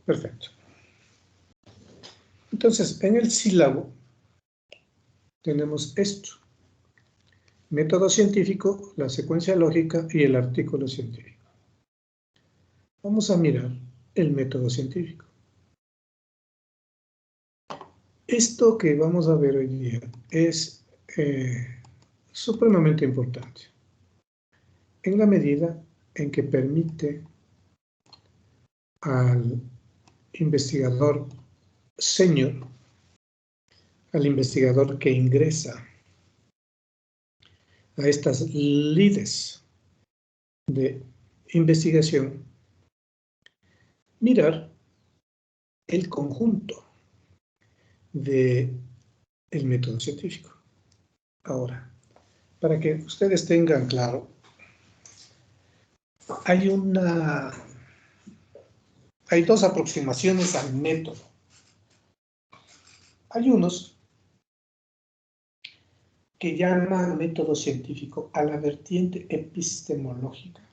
Perfecto. Entonces, en el sílabo tenemos esto. Método científico, la secuencia lógica y el artículo científico. Vamos a mirar el método científico. Esto que vamos a ver hoy día es supremamente importante en la medida en que permite al investigador senior, al investigador que ingresa a estas lides de investigación, mirar el conjunto del método científico. Ahora, para que ustedes tengan claro, hay dos aproximaciones al método. Hay unos que llaman método científico a la vertiente epistemológica,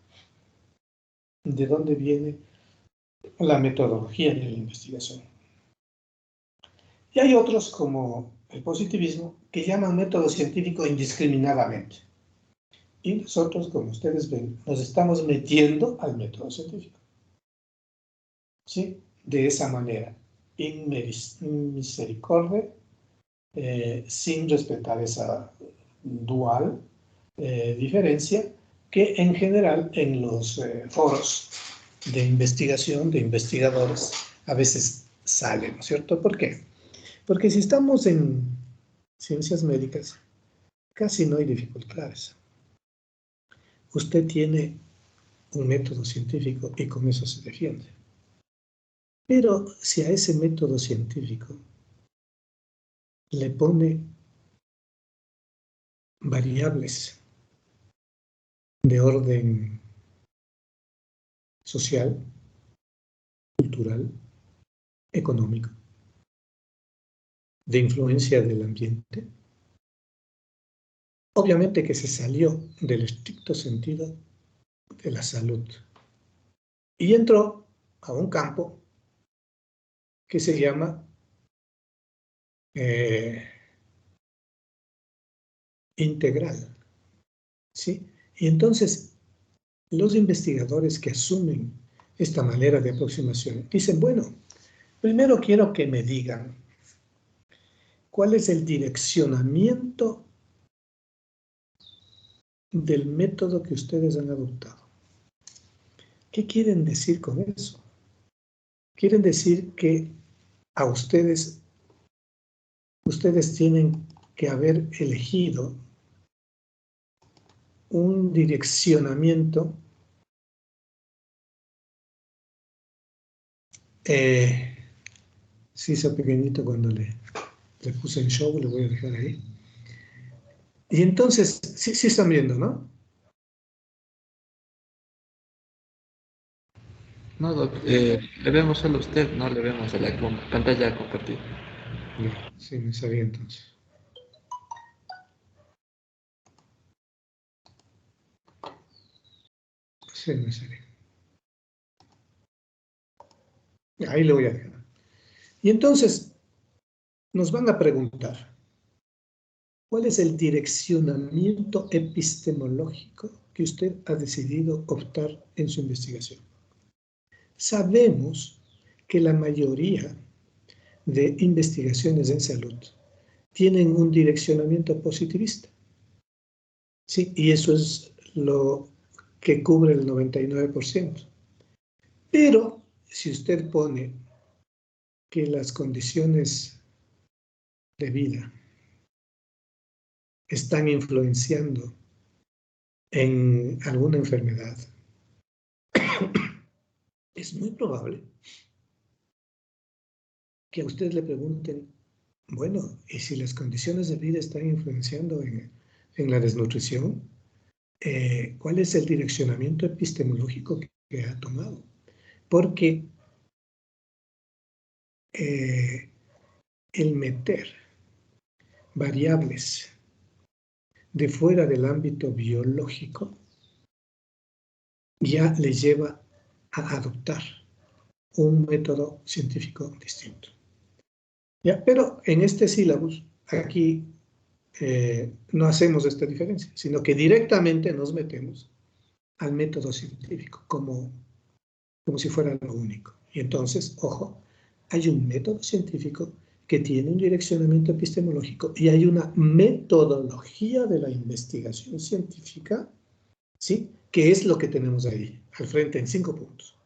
de dónde viene la metodología de la investigación. Y hay otros, como el positivismo, que llaman método científico indiscriminadamente. Y nosotros, como ustedes ven, nos estamos metiendo al método científico. ¿Sí? De esa manera, in misericordia, sin respetar esa dual diferencia que en general en los foros de investigación, de investigadores, a veces sale, ¿no es cierto? ¿Por qué? Porque si estamos en ciencias médicas, casi no hay dificultades. Usted tiene un método científico y con eso se defiende. Pero si a ese método científico le pone variables de orden social, cultural, económico, de influencia del ambiente, obviamente que se salió del estricto sentido de la salud y entró a un campo que se llama integral, ¿sí? Y entonces los investigadores que asumen esta manera de aproximación dicen, bueno, primero quiero que me digan cuál es el direccionamiento del método que ustedes han adoptado. ¿Qué quieren decir con eso? Quieren decir que a ustedes tienen que haber elegido un direccionamiento se hizo pequeñito cuando le puse en show, lo voy a dejar ahí. Y entonces, sí están viendo, ¿no? No, Doc, le vemos solo a usted, no le vemos a la pantalla compartida. Sí, me sabía entonces. Sí, me sabía. Ahí le voy a dejar. Y entonces, nos van a preguntar, ¿cuál es el direccionamiento epistemológico que usted ha decidido optar en su investigación? Sabemos que la mayoría de investigaciones en salud tienen un direccionamiento positivista. Sí, y eso es lo que cubre el 99%. Pero si usted pone que las condiciones de vida están influenciando en alguna enfermedad, es muy probable que a usted le pregunten, bueno, ¿y si las condiciones de vida están influenciando en la desnutrición? ¿Cuál es el direccionamiento epistemológico que ha tomado? Porque el meter variables de fuera del ámbito biológico ya le lleva a adoptar un método científico distinto. ¿Ya? Pero en este sílabus, aquí no hacemos esta diferencia, sino que directamente nos metemos al método científico como si fuera lo único. Y entonces, ojo, hay un método científico que tiene un direccionamiento epistemológico y hay una metodología de la investigación científica, ¿sí? Que es lo que tenemos ahí, al frente, en 5 puntos.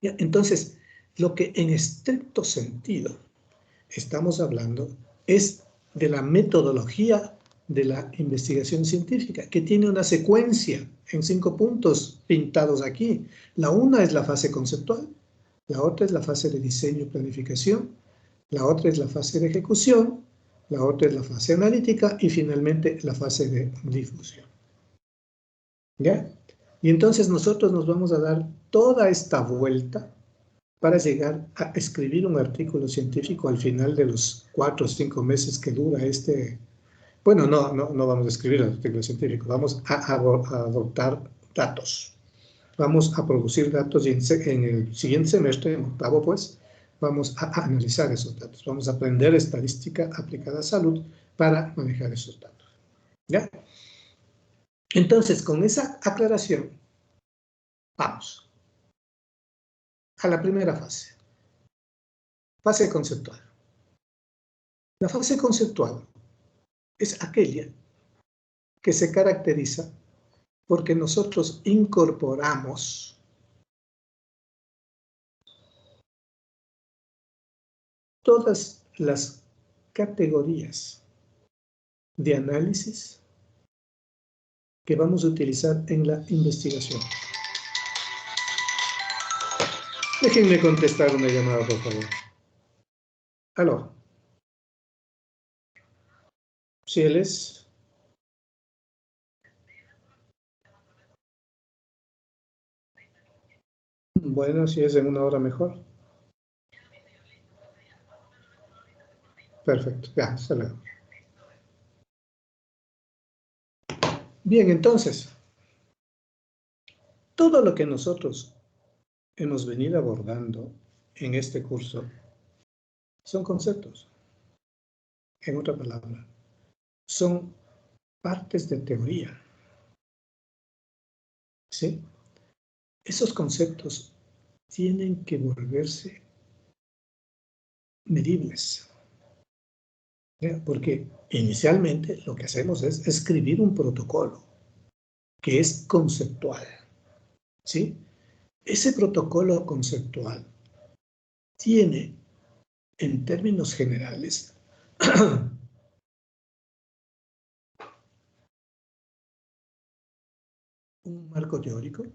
¿Ya? Entonces, lo que en estricto sentido estamos hablando es de la metodología de la investigación científica, que tiene una secuencia en 5 puntos pintados aquí. La una es la fase conceptual, la otra es la fase de diseño y planificación, la otra es la fase de ejecución, la otra es la fase analítica y finalmente la fase de difusión. ¿Ya? Y entonces nosotros nos vamos a dar toda esta vuelta para llegar a escribir un artículo científico al final de los 4 o 5 meses que dura este. Bueno, no vamos a escribir el artículo científico, vamos a adoptar datos. Vamos a producir datos y en el siguiente semestre, en octavo, pues, vamos a analizar esos datos. Vamos a aprender estadística aplicada a salud para manejar esos datos. ¿Ya? Entonces, con esa aclaración, vamos a la primera fase. Fase conceptual. La fase conceptual es aquella que se caracteriza porque nosotros incorporamos todas las categorías de análisis que vamos a utilizar en la investigación. Déjenme contestar una llamada, por favor. Aló. Si él es. Bueno, si es en una hora mejor. Perfecto, ya, hasta luego. Bien, entonces, todo lo que nosotros hemos venido abordando en este curso son conceptos. En otra palabra, son partes de teoría. ¿Sí? Esos conceptos tienen que volverse medibles. ¿Ya? Porque inicialmente lo que hacemos es escribir un protocolo que es conceptual. ¿Sí? Ese protocolo conceptual tiene, en términos generales, un marco teórico,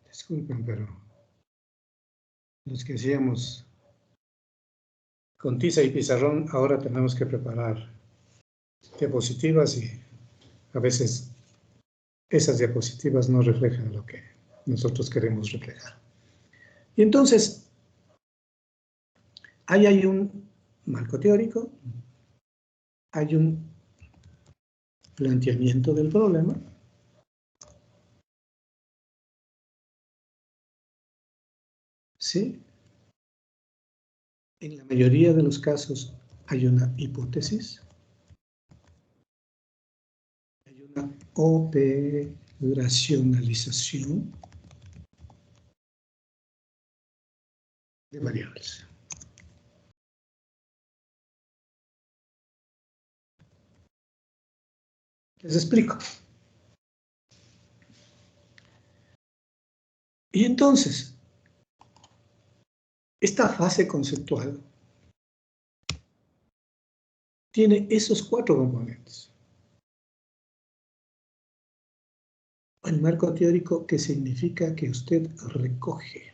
disculpen, pero los que hacíamos con tiza y pizarrón, ahora tenemos que preparar diapositivas y a veces esas diapositivas no reflejan lo que nosotros queremos reflejar. Y entonces, ahí hay un marco teórico, hay un planteamiento del problema, ¿sí? En la mayoría de los casos hay una hipótesis, hay una operacionalización de variables. Les explico. Y entonces, esta fase conceptual tiene esos 4 componentes. El marco teórico, que significa que usted recoge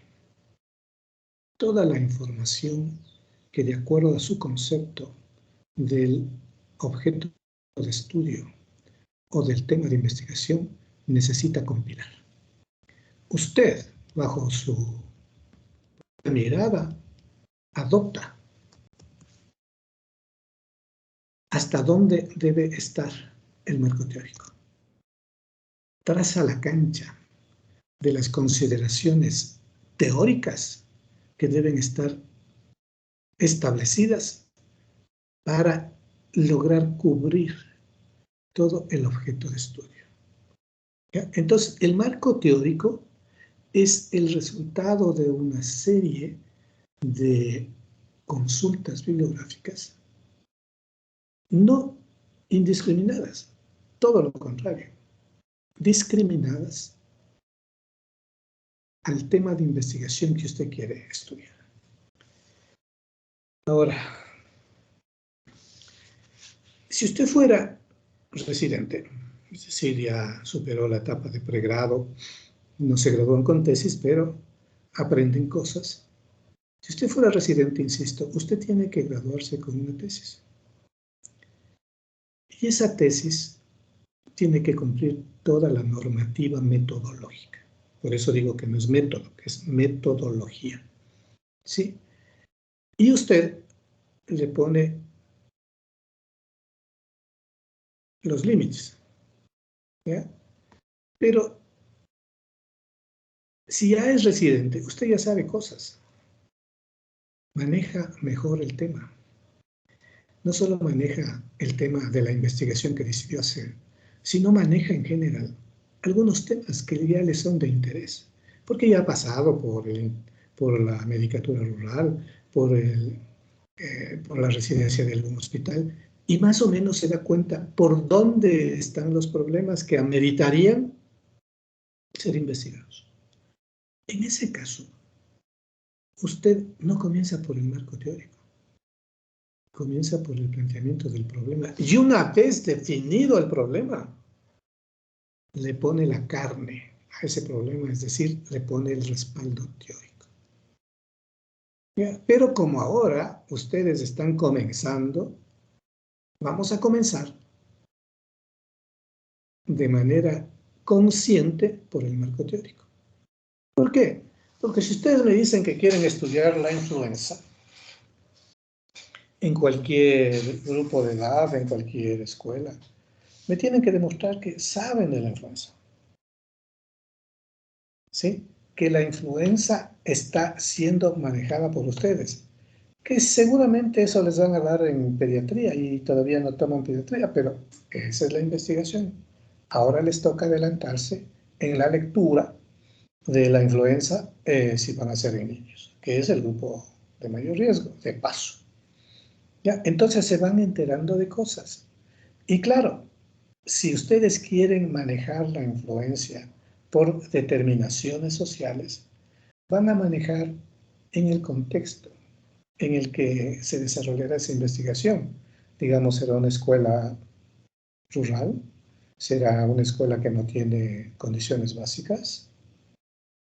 toda la información que de acuerdo a su concepto del objeto de estudio o del tema de investigación, necesita compilar. Usted, bajo su mirada, adopta hasta dónde debe estar el marco teórico. Traza la cancha de las consideraciones teóricas que deben estar establecidas para lograr cubrir todo el objeto de estudio. ¿Ya? Entonces, el marco teórico es el resultado de una serie de consultas bibliográficas no indiscriminadas, todo lo contrario, discriminadas al tema de investigación que usted quiere estudiar. Ahora, si usted fuera residente, es decir, ya superó la etapa de pregrado, no se graduó con tesis, pero aprenden cosas. Si usted fuera residente, insisto, usted tiene que graduarse con una tesis. Y esa tesis tiene que cumplir toda la normativa metodológica. Por eso digo que no es método, que es metodología. ¿Sí? Y usted le pone los límites. ¿Ya? Pero si ya es residente, usted ya sabe cosas. Maneja mejor el tema. No solo maneja el tema de la investigación que decidió hacer, sino maneja en general algunos temas que ya le son de interés, porque ya ha pasado por la medicatura rural, por la residencia de algún hospital, y más o menos se da cuenta por dónde están los problemas que ameritarían ser investigados. En ese caso, usted no comienza por el marco teórico, comienza por el planteamiento del problema. Y una vez definido el problema, le pone la carne a ese problema, es decir, le pone el respaldo teórico. ¿Ya? Pero como ahora ustedes están comenzando, vamos a comenzar de manera consciente por el marco teórico. ¿Por qué? Porque si ustedes me dicen que quieren estudiar la influenza, en cualquier grupo de edad, en cualquier escuela, me tienen que demostrar que saben de la influenza. ¿Sí? Que la influenza está siendo manejada por ustedes. Que seguramente eso les van a dar en pediatría y todavía no toman pediatría, pero esa es la investigación. Ahora les toca adelantarse en la lectura de la influenza si van a ser en niños, que es el grupo de mayor riesgo, de paso. ¿Ya? Entonces se van enterando de cosas. Y claro, si ustedes quieren manejar la influencia por determinaciones sociales, van a manejar en el contexto en el que se desarrollará esa investigación. Digamos, será una escuela rural, será una escuela que no tiene condiciones básicas.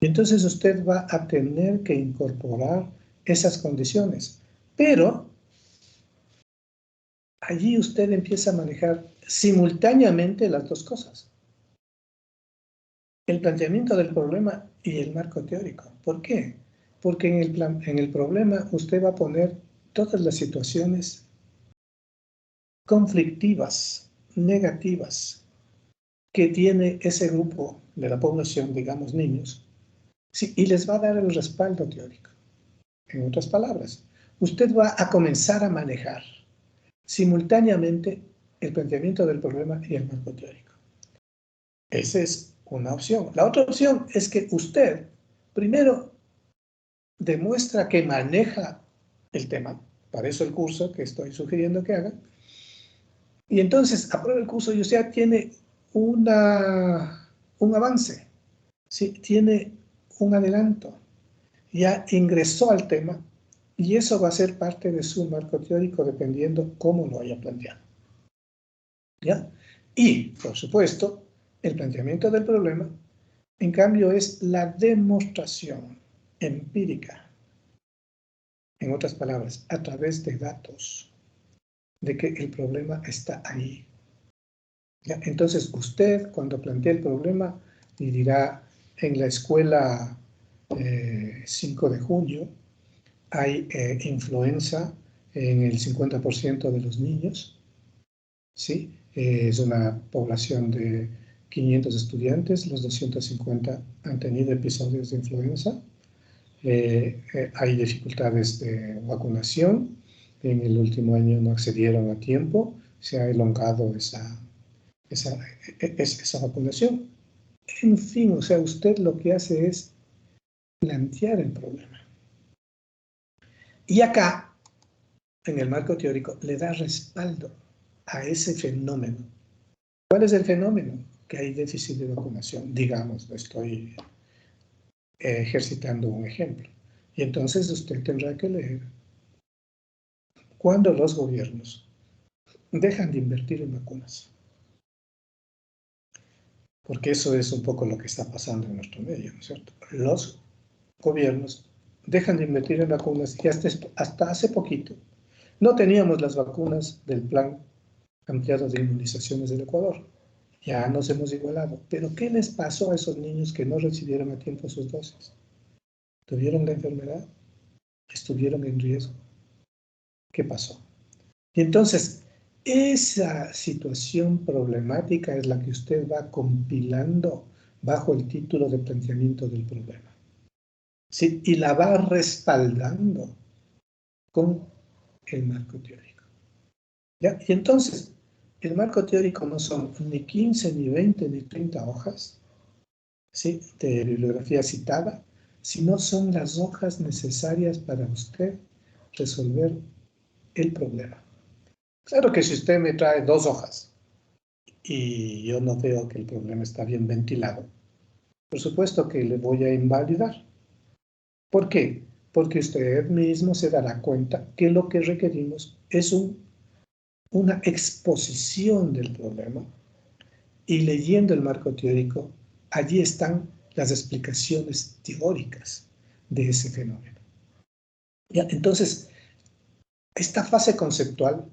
Y entonces usted va a tener que incorporar esas condiciones. Pero allí usted empieza a manejar simultáneamente las dos cosas. El planteamiento del problema y el marco teórico. ¿Por qué? Porque en el problema usted va a poner todas las situaciones conflictivas, negativas, que tiene ese grupo de la población, digamos niños, sí, y les va a dar el respaldo teórico. En otras palabras, usted va a comenzar a manejar simultáneamente el planteamiento del problema y el marco teórico. Esa es una opción. La otra opción es que usted primero demuestra que maneja el tema, para eso el curso que estoy sugiriendo que haga, y entonces aprueba el curso y usted ya tiene un avance, ¿sí? Tiene un adelanto, ya ingresó al tema y eso va a ser parte de su marco teórico dependiendo cómo lo haya planteado. ¿Ya? Y, por supuesto, el planteamiento del problema, en cambio, es la demostración empírica En otras palabras, a través de datos, de que el problema está ahí. ¿Ya? Entonces, usted cuando plantea el problema y dirá, en la escuela 5 de junio hay influenza en el 50% de los niños, ¿sí? Es una población de 500 estudiantes, los 250 han tenido episodios de influenza. Hay dificultades de vacunación, en el último año no accedieron a tiempo, se ha elongado esa vacunación. En fin, o sea, usted lo que hace es plantear el problema. Y acá, en el marco teórico, le da respaldo a ese fenómeno. ¿Cuál es el fenómeno? Que hay déficit de vacunación. Digamos, estoy ejercitando un ejemplo. Y entonces usted tendrá que leer cuando los gobiernos dejan de invertir en vacunas. Porque eso es un poco lo que está pasando en nuestro medio, ¿no es cierto? Los gobiernos dejan de invertir en vacunas y hasta hace poquito no teníamos las vacunas del plan ampliado de inmunizaciones del Ecuador. Ya nos hemos igualado. Pero ¿qué les pasó a esos niños que no recibieron a tiempo sus dosis? ¿Tuvieron la enfermedad? ¿Estuvieron en riesgo? ¿Qué pasó? Y entonces, esa situación problemática es la que usted va compilando bajo el título de planteamiento del problema. ¿Sí? Y la va respaldando con el marco teórico. ¿Ya? Y entonces, el marco teórico no son ni 15, ni 20, ni 30 hojas, ¿sí?, de bibliografía citada, sino son las hojas necesarias para usted resolver el problema. Claro que si usted me trae 2 hojas y yo no veo que el problema está bien ventilado, por supuesto que le voy a invalidar. ¿Por qué? Porque usted mismo se dará cuenta que lo que requerimos es una exposición del problema, y leyendo el marco teórico, allí están las explicaciones teóricas de ese fenómeno. ¿Ya? Entonces, esta fase conceptual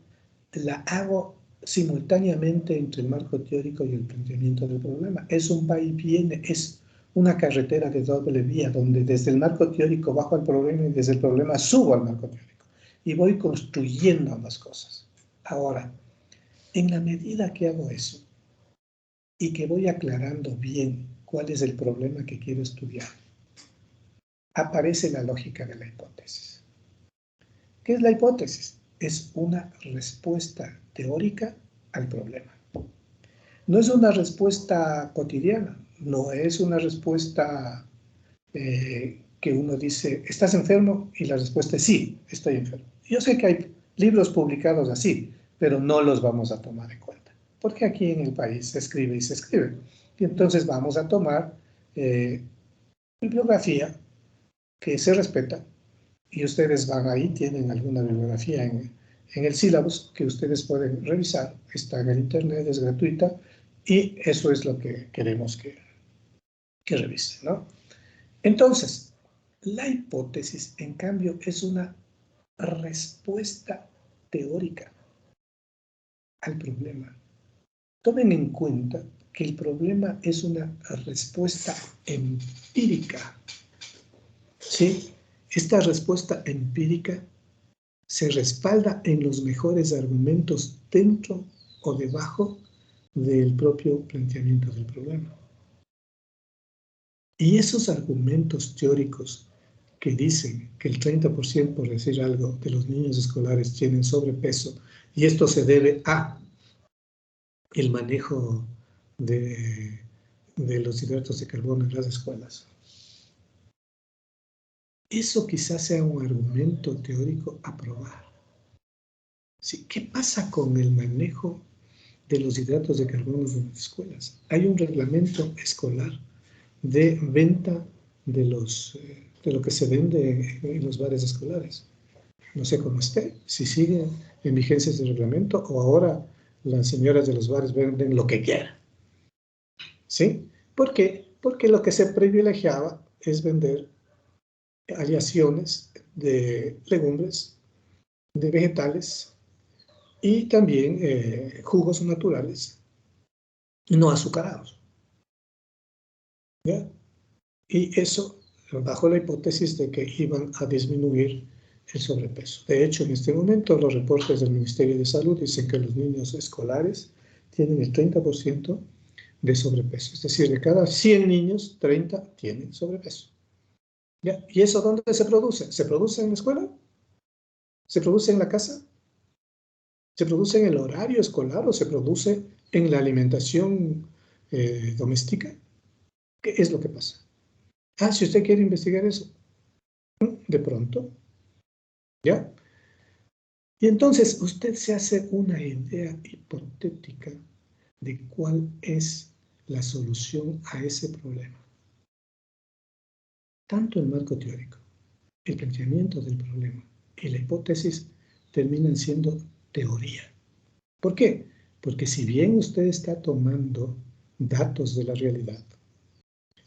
la hago simultáneamente entre el marco teórico y el planteamiento del problema. Es un va y viene, es una carretera de doble vía, donde desde el marco teórico bajo al problema y desde el problema subo al marco teórico. Y voy construyendo ambas cosas. Ahora, en la medida que hago eso y que voy aclarando bien cuál es el problema que quiero estudiar, aparece la lógica de la hipótesis. ¿Qué es la hipótesis? Es una respuesta teórica al problema. No es una respuesta cotidiana, no es una respuesta que uno dice, ¿estás enfermo? Y la respuesta es sí, estoy enfermo. Yo sé que hay libros publicados así, pero no los vamos a tomar en cuenta, porque aquí en el país se escribe y se escribe. Y entonces vamos a tomar bibliografía que se respeta, y ustedes van ahí, tienen alguna bibliografía en el sílabus que ustedes pueden revisar, está en el internet, es gratuita, y eso es lo que queremos que revisen, ¿no? Entonces, la hipótesis, en cambio, es una respuesta teórica al problema. Tomen en cuenta que el problema es una respuesta empírica, ¿sí? Esta respuesta empírica se respalda en los mejores argumentos dentro o debajo del propio planteamiento del problema. Y esos argumentos teóricos que dicen que el 30%, por decir algo, de los niños escolares tienen sobrepeso, y esto se debe a el manejo de los hidratos de carbono en las escuelas. Eso quizás sea un argumento teórico a probar. ¿Sí? ¿Qué pasa con el manejo de los hidratos de carbono en las escuelas? Hay un reglamento escolar de venta de lo que se vende en los bares escolares. No sé cómo esté, si sigue en vigencia ese reglamento o ahora las señoras de los bares venden lo que quieran. ¿Sí? ¿Por qué? Porque lo que se privilegiaba es vender aleaciones de legumbres, de vegetales y también jugos naturales no azucarados. ¿Ya? Y eso bajo la hipótesis de que iban a disminuir el sobrepeso. De hecho, en este momento los reportes del Ministerio de Salud dicen que los niños escolares tienen el 30% de sobrepeso. Es decir, de cada 100 niños, 30 tienen sobrepeso. ¿Ya? ¿Y eso dónde se produce? ¿Se produce en la escuela? ¿Se produce en la casa? ¿Se produce en el horario escolar o se produce en la alimentación doméstica? ¿Qué es lo que pasa? Ah, si usted quiere investigar eso, de pronto, ¿ya? Y entonces usted se hace una idea hipotética de cuál es la solución a ese problema. Tanto el marco teórico, el planteamiento del problema y la hipótesis terminan siendo teoría. ¿Por qué? Porque si bien usted está tomando datos de la realidad,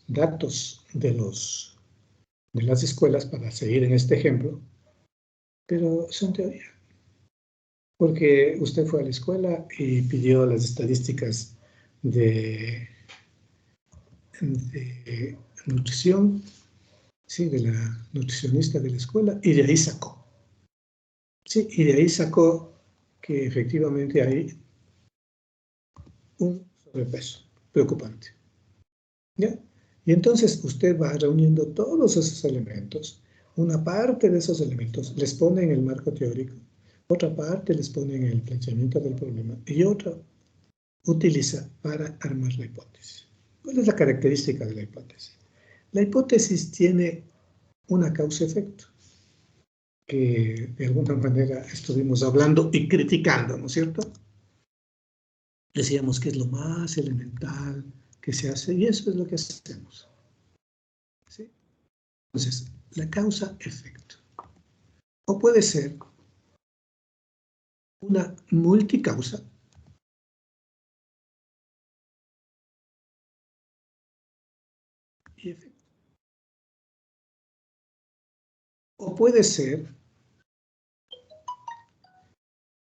datos de las escuelas, para seguir en este ejemplo, pero son teoría. Porque usted fue a la escuela y pidió las estadísticas de nutrición, sí, de la nutricionista de la escuela, y de ahí sacó. Sí, y de ahí sacó que efectivamente hay un sobrepeso preocupante. ¿Ya? Y entonces usted va reuniendo todos esos elementos, una parte de esos elementos les pone en el marco teórico, otra parte les pone en el planteamiento del problema y otra utiliza para armar la hipótesis. ¿Cuál es la característica de la hipótesis? La hipótesis tiene una causa-efecto, que de alguna manera estuvimos hablando y criticando, ¿no es cierto? Decíamos que es lo más elemental que se hace y eso es lo que hacemos. ¿Sí? Entonces, la causa-efecto. O puede ser una multicausa y efecto. O puede ser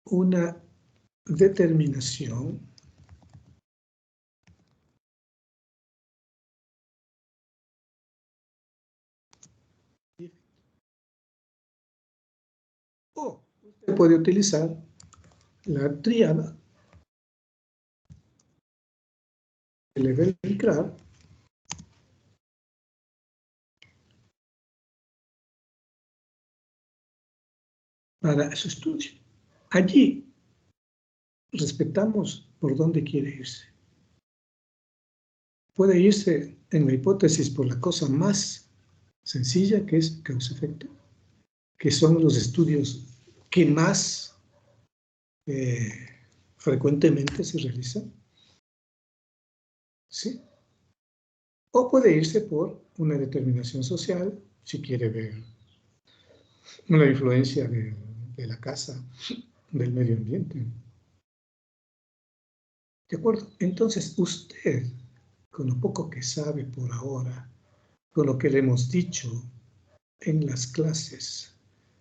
una determinación y efecto. O usted puede utilizar la tríada de Level-Crab para su estudio. Allí respetamos por dónde quiere irse. Puede irse en la hipótesis por la cosa más sencilla, que es causa-efecto, que son los estudios que más frecuentemente se realizan. ¿Sí? O puede irse por una determinación social, si quiere ver una influencia de la casa, del medio ambiente. ¿De acuerdo? Entonces, usted, con lo poco que sabe por ahora, con lo que le hemos dicho en las clases,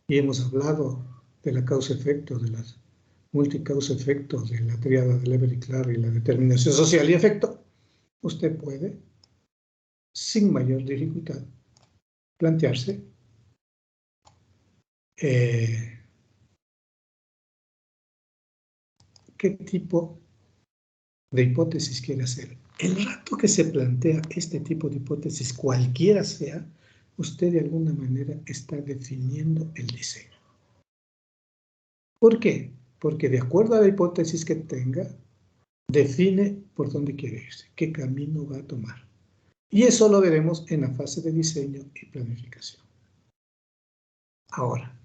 y hemos hablado de la causa-efecto, de las multicausa-efecto, de la tríada de Lever-Clark y la determinación social y efecto, usted puede, sin mayor dificultad, plantearse qué tipo de hipótesis quiere hacer. El rato que se plantea este tipo de hipótesis, cualquiera sea, usted de alguna manera está definiendo el diseño. ¿Por qué? Porque de acuerdo a la hipótesis que tenga, define por dónde quiere irse, qué camino va a tomar. Y eso lo veremos en la fase de diseño y planificación. Ahora,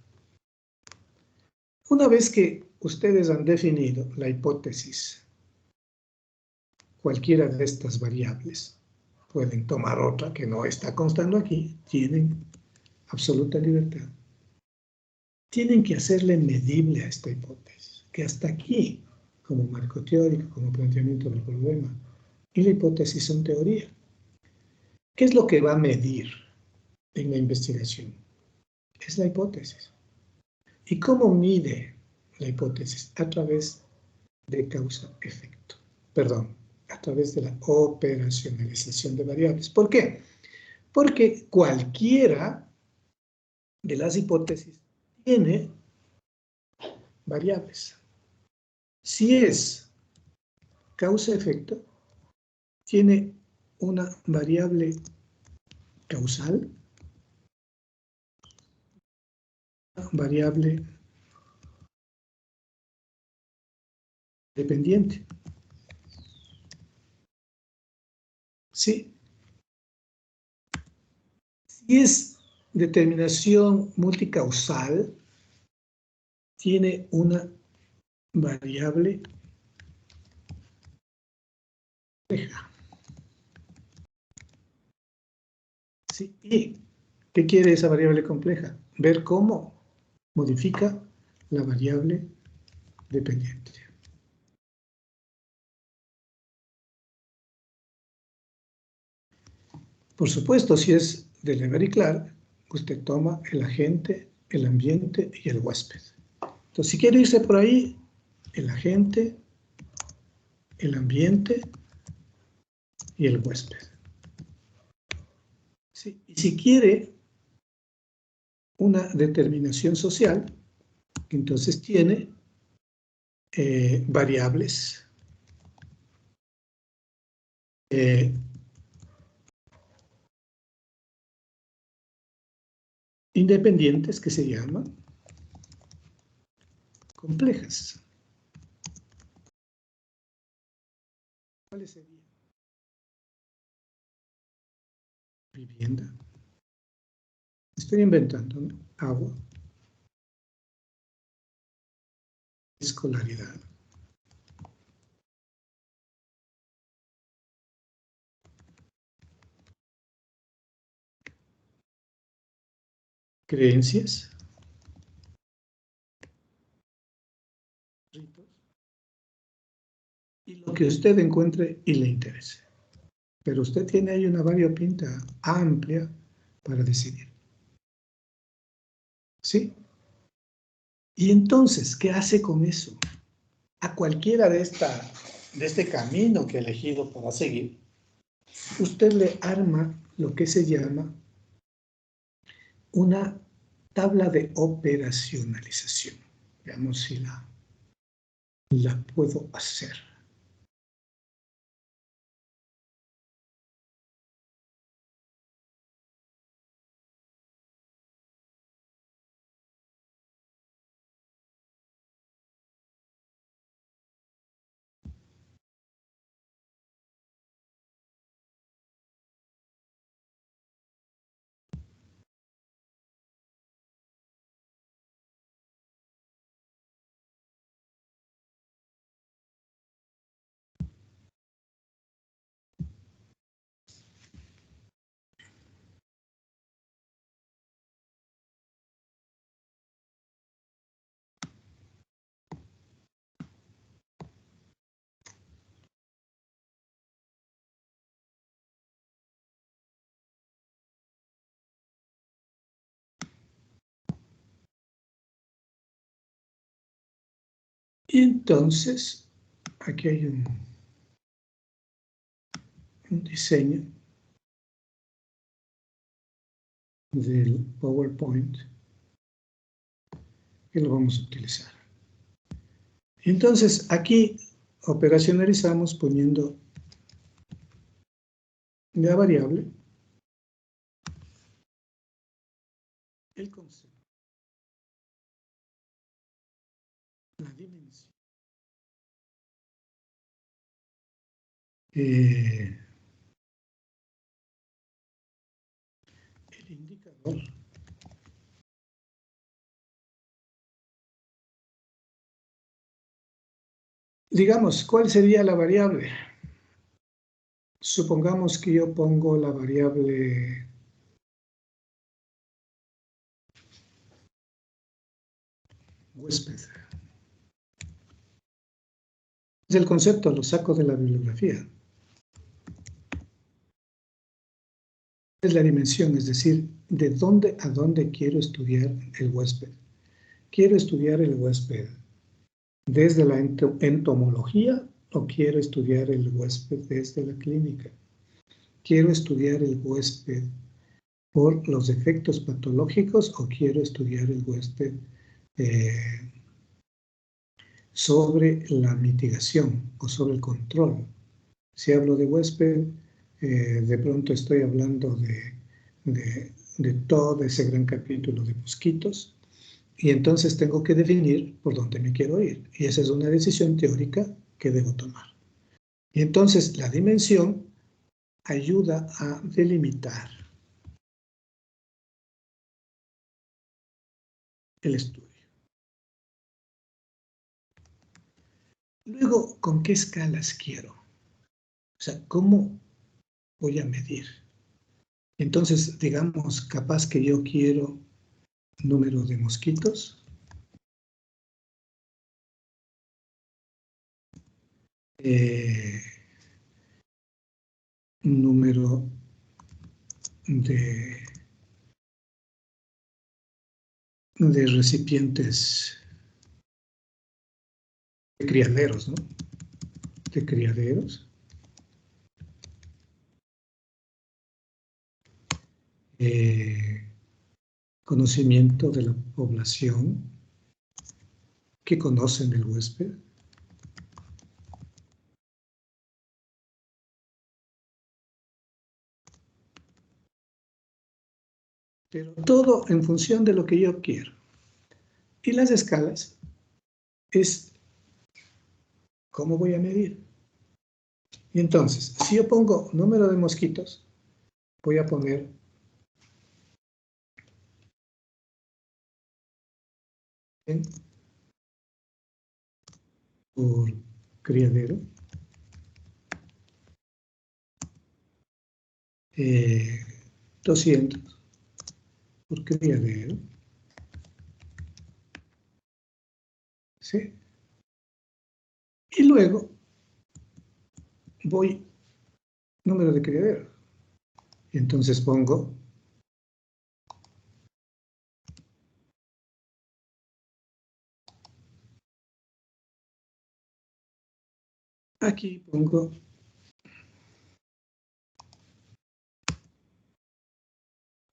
una vez que ustedes han definido la hipótesis, cualquiera de estas variables, pueden tomar otra que no está constando aquí, tienen absoluta libertad. Tienen que hacerle medible a esta hipótesis, que hasta aquí, como marco teórico, como planteamiento del problema, y la hipótesis son teoría. ¿Qué es lo que va a medir en la investigación es la hipótesis. ¿Y cómo mide la hipótesis? A través de causa-efecto. Perdón, a través de la operacionalización de variables. ¿Por qué? Porque cualquiera de las hipótesis tiene variables. Si es causa-efecto, tiene una variable causal, una variable dependiente. ¿Sí? Si es determinación multicausal, tiene una variable compleja. ¿Sí? ¿Y qué quiere esa variable compleja? Ver cómo modifica la variable dependiente. Por supuesto, si es de Lever y Clark, usted toma el agente, el ambiente y el huésped. Entonces, si quiere irse por ahí, el agente, el ambiente y el huésped. ¿Sí? Y si quiere una determinación social, entonces tiene variables independientes que se llaman complejas. ¿Cuáles serían? Vivienda. Estoy inventando, ¿no? Agua. Escolaridad. Creencias. Ritos. Y lo que usted encuentre y le interese. Pero usted tiene ahí una variopinta amplia para decidir. ¿Sí? Y entonces, ¿qué hace con eso? A cualquiera de este camino que ha elegido para seguir, usted le arma lo que se llama una tabla de operacionalización. Veamos si la puedo hacer. Y entonces, aquí hay un diseño del PowerPoint que lo vamos a utilizar. Entonces, aquí operacionalizamos poniendo la variable, el concepto, la dimensión, el indicador, digamos, ¿cuál sería la variable? Supongamos que yo pongo la variable huésped. Es el concepto, lo saco de la bibliografía. Es la dimensión, es decir, de dónde a dónde quiero estudiar el huésped. Quiero estudiar el huésped desde la entomología o quiero estudiar el huésped desde la clínica. Quiero estudiar el huésped por los efectos patológicos o quiero estudiar el huésped sobre la mitigación o sobre el control. Si hablo de huésped, de pronto estoy hablando de todo ese gran capítulo de mosquitos y entonces tengo que definir por dónde me quiero ir. Y esa es una decisión teórica que debo tomar. Y entonces la dimensión ayuda a delimitar el estudio. Luego, ¿con qué escalas quiero? O sea, ¿cómo voy a medir? Entonces, digamos, capaz que yo quiero número de mosquitos, número de recipientes de criaderos, ¿no? De criaderos. Conocimiento de la población que conocen el huésped. Pero todo en función de lo que yo quiero. Y las escalas es cómo voy a medir. Y entonces, si yo pongo número de mosquitos, voy a poner por criadero, 200 por criadero, ¿sí? Y luego voy número de criaderos. Y entonces pongo aquí pongo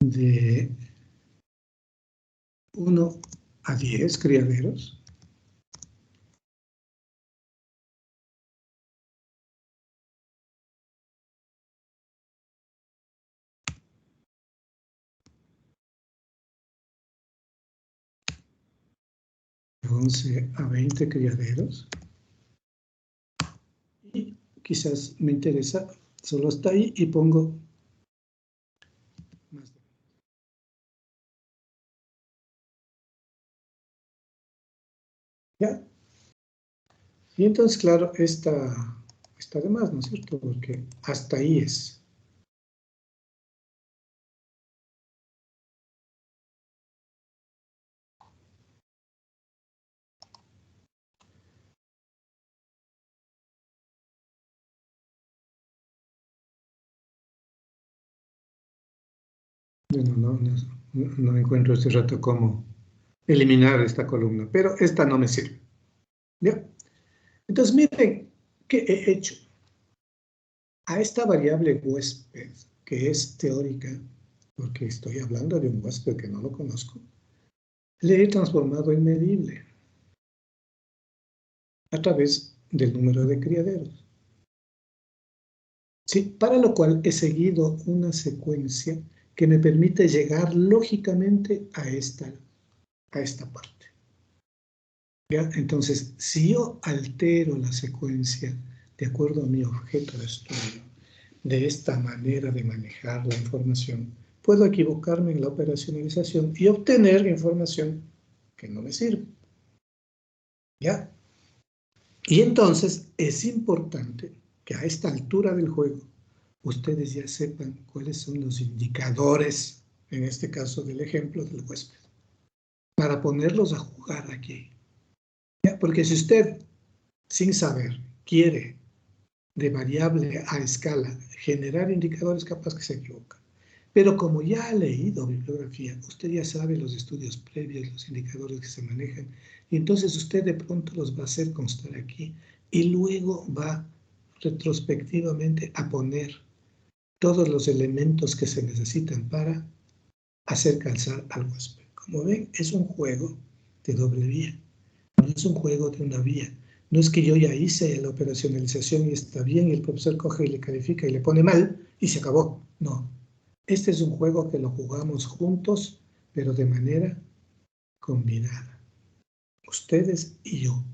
de 1 a 10 criaderos. De 11 a 20 criaderos. Y quizás me interesa solo hasta ahí y pongo más de. ¿Ya? Y entonces, claro, está de más, ¿no es cierto? Porque hasta ahí es. Bueno, no encuentro este rato cómo eliminar esta columna, pero esta no me sirve. ¿Ya? Entonces, miren, ¿qué he hecho? A esta variable huésped, que es teórica, porque estoy hablando de un huésped que no lo conozco, le he transformado en medible a través del número de criaderos. Sí, para lo cual he seguido una secuencia que me permite llegar lógicamente a esta parte. ¿Ya? Entonces, si yo altero la secuencia de acuerdo a mi objeto de estudio, de esta manera de manejar la información, puedo equivocarme en la operacionalización y obtener información que no me sirve. ¿Ya? Y entonces es importante que a esta altura del juego ustedes ya sepan cuáles son los indicadores, en este caso del ejemplo del huésped, para ponerlos a jugar aquí. ¿Ya? Porque si usted, sin saber, quiere de variable a escala generar indicadores, capaz que se equivoca. Pero como ya ha leído bibliografía, usted ya sabe los estudios previos, los indicadores que se manejan, y entonces usted de pronto los va a hacer constar aquí, y luego va retrospectivamente a poner todos los elementos que se necesitan para hacer calzar al huésped. Como ven, es un juego de doble vía, no es un juego de una vía. No es que yo ya hice la operacionalización y está bien, y el profesor coge y le califica y le pone mal, y se acabó. No. Este es un juego que lo jugamos juntos, pero de manera combinada. Ustedes y yo.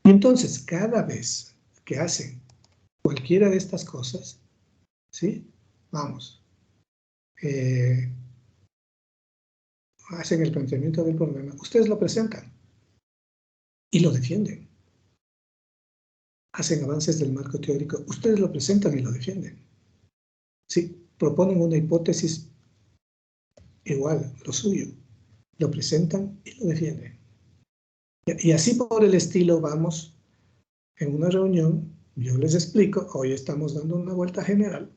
Y entonces, cada vez que hacen cualquiera de estas cosas, ¿sí? Vamos. Hacen el planteamiento del problema. Ustedes lo presentan y lo defienden. Hacen avances del marco teórico. Ustedes lo presentan y lo defienden. ¿Sí? Proponen una hipótesis igual, lo suyo. Lo presentan y lo defienden. Y así por el estilo vamos en una reunión. Yo les explico, hoy estamos dando una vuelta general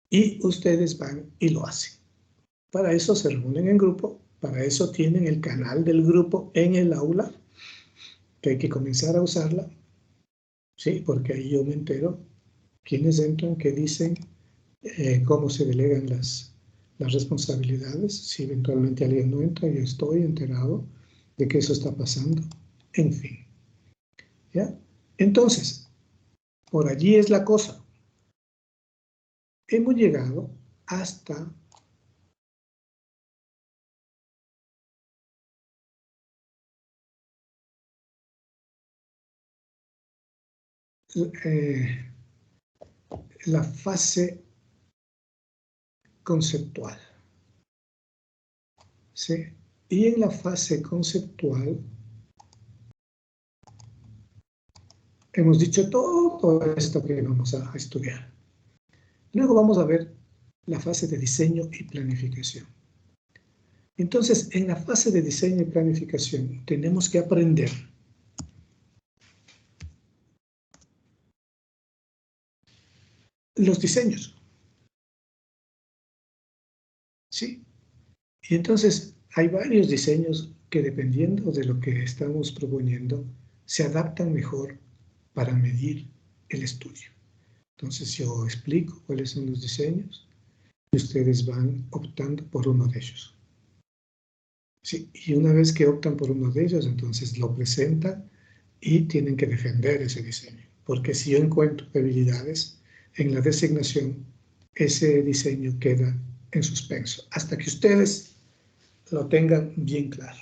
y ustedes van y lo hacen. Para eso se reúnen en grupo, para eso tienen el canal del grupo en el aula, que hay que comenzar a usarla, ¿sí? Porque ahí yo me entero quiénes entran, qué dicen, cómo se delegan las responsabilidades. Si eventualmente alguien no entra, yo estoy enterado de que eso está pasando. En fin, ¿ya? Entonces, por allí es la cosa. Hemos llegado hasta la fase conceptual, ¿sí? Y en la fase conceptual hemos dicho todo esto que vamos a estudiar. Luego vamos a ver la fase de diseño y planificación. Entonces, en la fase de diseño y planificación tenemos que aprender los diseños, ¿sí? Y entonces hay varios diseños que, dependiendo de lo que estamos proponiendo, se adaptan mejor para medir el estudio. Entonces yo explico cuáles son los diseños y ustedes van optando por uno de ellos. Sí, y una vez que optan por uno de ellos, entonces lo presentan y tienen que defender ese diseño. Porque si yo encuentro debilidades en la designación, ese diseño queda en suspenso hasta que ustedes lo tengan bien claro.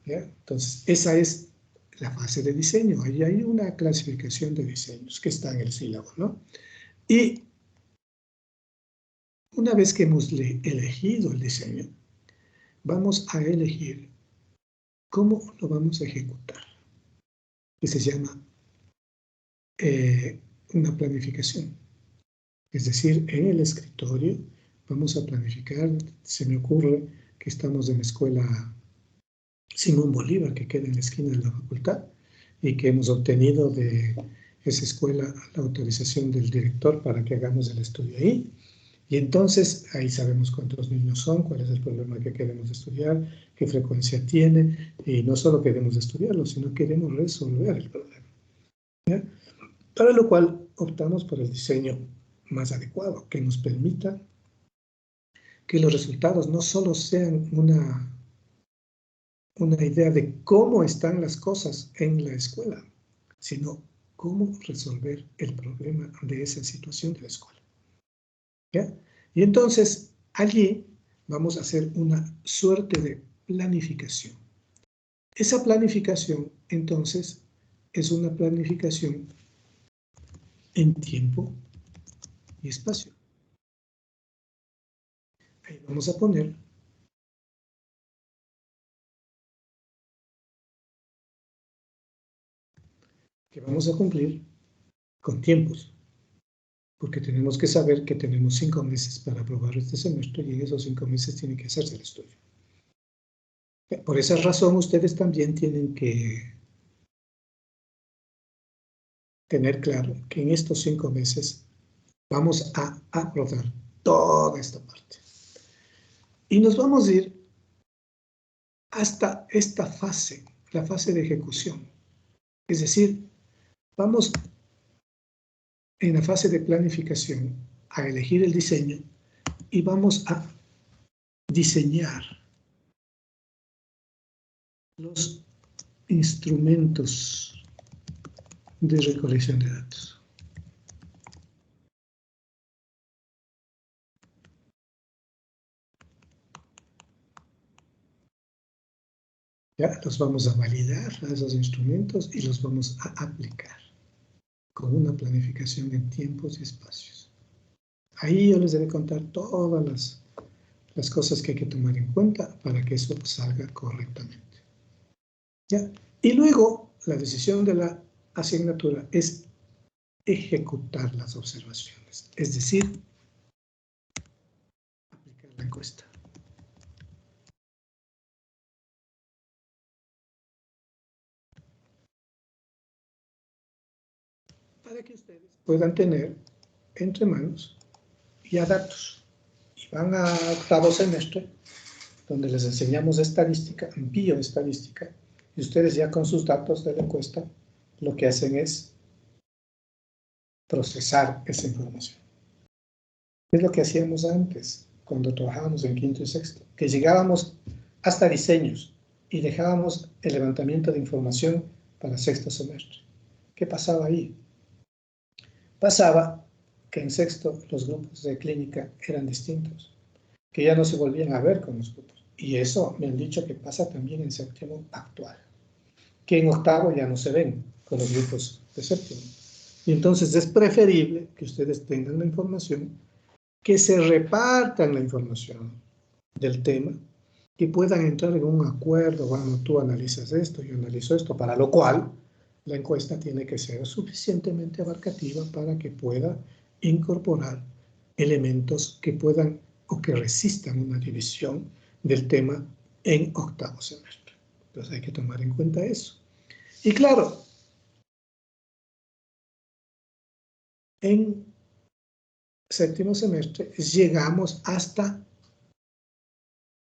¿Ya? Entonces, esa es la fase de diseño. Ahí hay una clasificación de diseños que está en el sílabo, ¿no? Y una vez que hemos elegido el diseño, vamos a elegir cómo lo vamos a ejecutar, que se llama una planificación. Es decir, en el escritorio vamos a planificar. Se me ocurre que estamos en la escuela Simón Bolívar, que queda en la esquina de la facultad, y que hemos obtenido de esa escuela la autorización del director para que hagamos el estudio ahí. Y entonces ahí sabemos cuántos niños son, cuál es el problema que queremos estudiar, qué frecuencia tiene, y no solo queremos estudiarlo, sino queremos resolver el problema. ¿Ya? Para lo cual optamos por el diseño más adecuado, que nos permita que los resultados no solo sean una idea de cómo están las cosas en la escuela, sino cómo resolver el problema de esa situación de la escuela. ¿Ya? Y entonces, allí vamos a hacer una suerte de planificación. Esa planificación, entonces, es una planificación en tiempo y espacio. Ahí vamos a poner que vamos a cumplir con tiempos, porque tenemos que saber que tenemos 5 meses para aprobar este semestre y en esos 5 meses tiene que hacerse el estudio. Por esa razón, ustedes también tienen que tener claro que en estos 5 meses vamos a abordar toda esta parte. Y nos vamos a ir hasta esta fase, la fase de ejecución. Es decir, vamos en la fase de planificación a elegir el diseño y vamos a diseñar los instrumentos de recolección de datos. Ya los vamos a validar a esos instrumentos y los vamos a aplicar con una planificación en tiempos y espacios. Ahí yo les debo contar todas las cosas que hay que tomar en cuenta para que eso salga correctamente. ¿Ya? Y luego la decisión de la asignatura es ejecutar las observaciones, es decir, aplicar la encuesta. Para que ustedes puedan tener entre manos ya datos. Y van a octavo semestre, donde les enseñamos estadística, bioestadística, y ustedes ya con sus datos de la encuesta, lo que hacen es procesar esa información. Es lo que hacíamos antes, cuando trabajábamos en quinto y sexto, que llegábamos hasta diseños y dejábamos el levantamiento de información para sexto semestre. ¿Qué pasaba ahí? Pasaba que en sexto los grupos de clínica eran distintos, que ya no se volvían a ver con los grupos. Y eso me han dicho que pasa también en séptimo actual, que en octavo ya no se ven con los grupos de séptimo. Y entonces es preferible que ustedes tengan la información, que se repartan la información del tema, que puedan entrar en un acuerdo, bueno, tú analizas esto, yo analizo esto, para lo cual la encuesta tiene que ser suficientemente abarcativa para que pueda incorporar elementos que puedan o que resistan una división del tema en octavo semestre. Entonces hay que tomar en cuenta eso. Y claro, en séptimo semestre llegamos hasta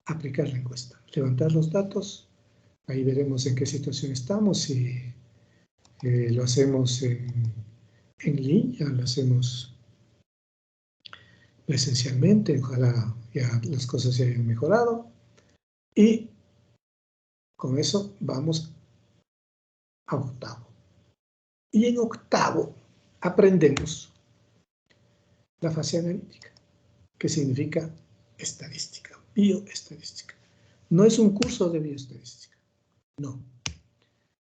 aplicar la encuesta, levantar los datos, ahí veremos en qué situación estamos, si lo hacemos en línea, lo hacemos presencialmente, ojalá ya las cosas se hayan mejorado, y con eso vamos a octavo. Y en octavo aprendemos la fase analítica, que significa estadística, bioestadística. No es un curso de bioestadística, no.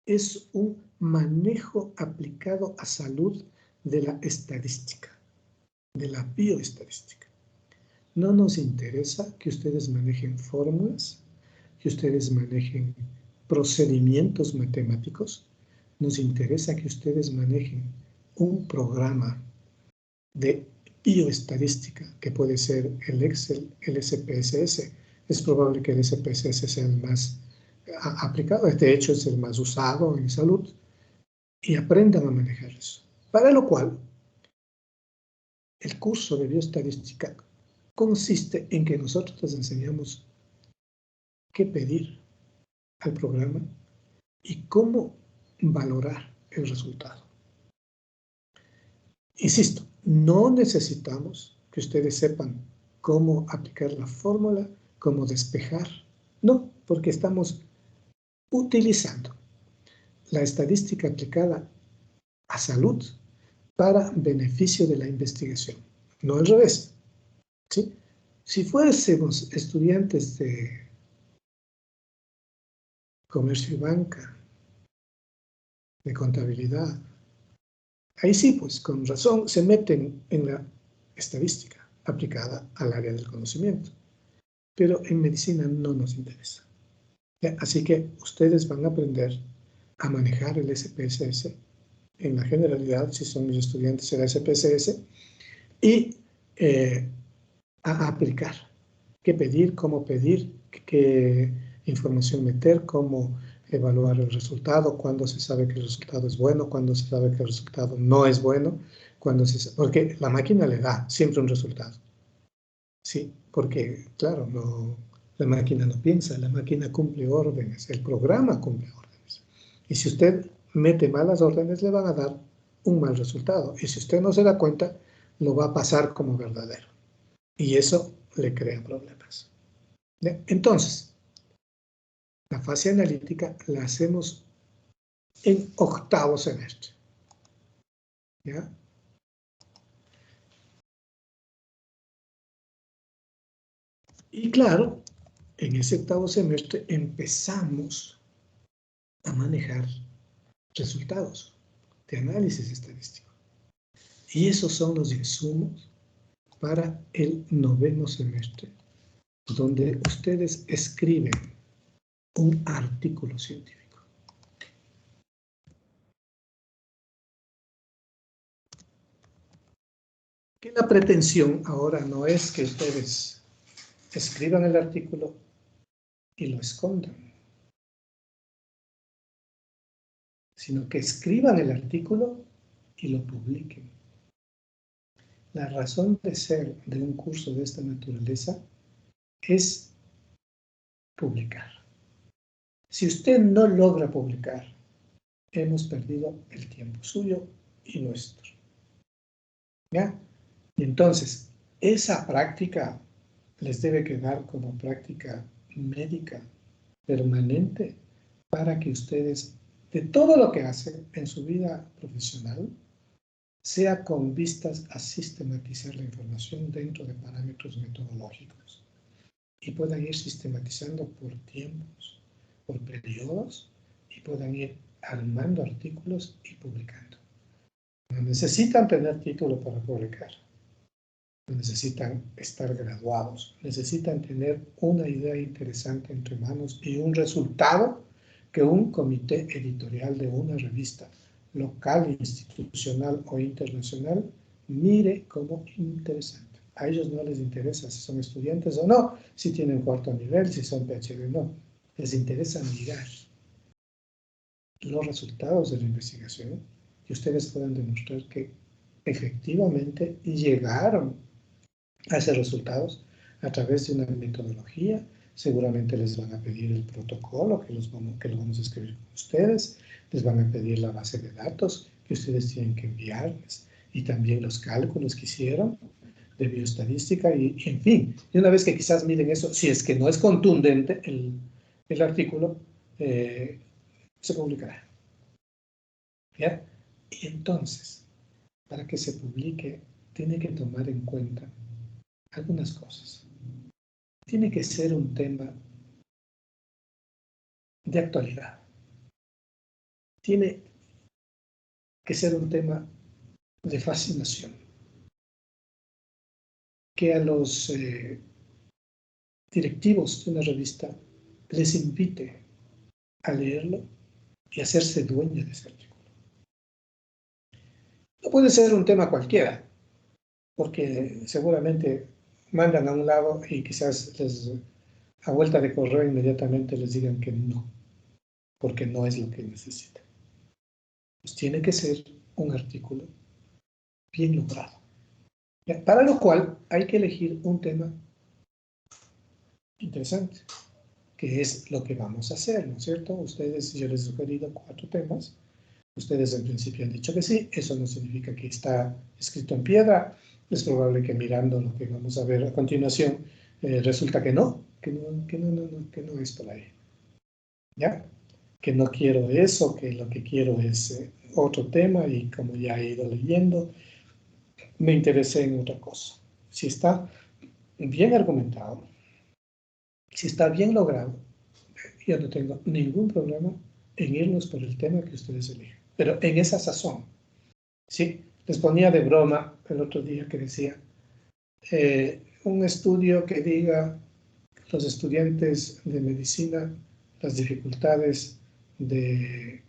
Es un manejo aplicado a salud de la estadística, de la bioestadística. No nos interesa que ustedes manejen fórmulas, que ustedes manejen procedimientos matemáticos. Nos interesa que ustedes manejen un programa de bioestadística, que puede ser el Excel, el SPSS. Es probable que el SPSS sea el más aplicado, de hecho es el más usado en salud, y aprendan a manejar eso. Para lo cual, el curso de bioestadística consiste en que nosotros les enseñamos qué pedir al programa y cómo valorar el resultado. Insisto, no necesitamos que ustedes sepan cómo aplicar la fórmula, cómo despejar. No, porque estamos utilizando la estadística aplicada a salud para beneficio de la investigación. No al revés, ¿sí? Si fuésemos estudiantes de comercio y banca, de contabilidad, ahí sí, pues con razón se meten en la estadística aplicada al área del conocimiento. Pero en medicina no nos interesa. Así que ustedes van a aprender a manejar el SPSS en la generalidad, si son mis estudiantes el SPSS, y a aplicar. Qué pedir, cómo pedir, qué información meter, cómo evaluar el resultado, cuándo se sabe que el resultado es bueno, cuándo se sabe que el resultado no es bueno, porque la máquina le da siempre un resultado. Sí, porque, claro, la máquina no piensa, la máquina cumple órdenes, el programa cumple órdenes. Y si usted mete malas órdenes, le van a dar un mal resultado. Y si usted no se da cuenta, lo va a pasar como verdadero. Y eso le crea problemas. ¿Ya? Entonces, la fase analítica la hacemos en octavo semestre. ¿Ya? Y claro, en ese octavo semestre empezamos a manejar resultados de análisis estadístico. Y esos son los insumos para el noveno semestre, donde ustedes escriben un artículo científico. Que la pretensión ahora no es que ustedes escriban el artículo y lo escondan, sino que escriban el artículo y lo publiquen. La razón de ser de un curso de esta naturaleza es publicar. Si usted no logra publicar, hemos perdido el tiempo suyo y nuestro. ¿Ya? Entonces, esa práctica les debe quedar como práctica médica permanente para que ustedes, de todo lo que hacen en su vida profesional, sea con vistas a sistematizar la información dentro de parámetros metodológicos y puedan ir sistematizando por tiempos, por periodos y puedan ir armando artículos y publicando. No necesitan tener título para publicar. No necesitan estar graduados. Necesitan tener una idea interesante entre manos y un resultado que un comité editorial de una revista local, institucional o internacional mire como interesante. A ellos no les interesa si son estudiantes o no, si tienen cuarto nivel, si son PhD o no. Les interesa mirar los resultados de la investigación y ustedes puedan demostrar que efectivamente llegaron a esos resultados a través de una metodología. Seguramente les van a pedir el protocolo que lo vamos a escribir con ustedes, les van a pedir la base de datos que ustedes tienen que enviarles y también los cálculos que hicieron de bioestadística y en fin, y una vez que quizás miren eso, si es que no es contundente el artículo, se publicará. ¿Ya? Y entonces, para que se publique, tiene que tomar en cuenta algunas cosas. Tiene que ser un tema de actualidad. Tiene que ser un tema de fascinación. Que a los directivos de una revista les invite a leerlo y hacerse dueño de ese artículo. No puede ser un tema cualquiera, porque seguramente mandan a un lado y quizás a vuelta de correo inmediatamente les digan que no, porque no es lo que necesitan. Pues tiene que ser un artículo bien logrado. Para lo cual hay que elegir un tema interesante, que es lo que vamos a hacer, ¿no es cierto? Ustedes, yo les he sugerido 4 temas, ustedes en principio han dicho que sí, eso no significa que está escrito en piedra, es probable que mirando lo que vamos a ver a continuación, resulta que no es por ahí, ¿ya? Que no quiero eso, que lo que quiero es otro tema y como ya he ido leyendo, me interesé en otra cosa. Si está bien argumentado, si está bien logrado, yo no tengo ningún problema en irnos por el tema que ustedes eligen. Pero en esa sazón, ¿sí? Les ponía de broma el otro día que decía, un estudio que diga los estudiantes de medicina, las dificultades de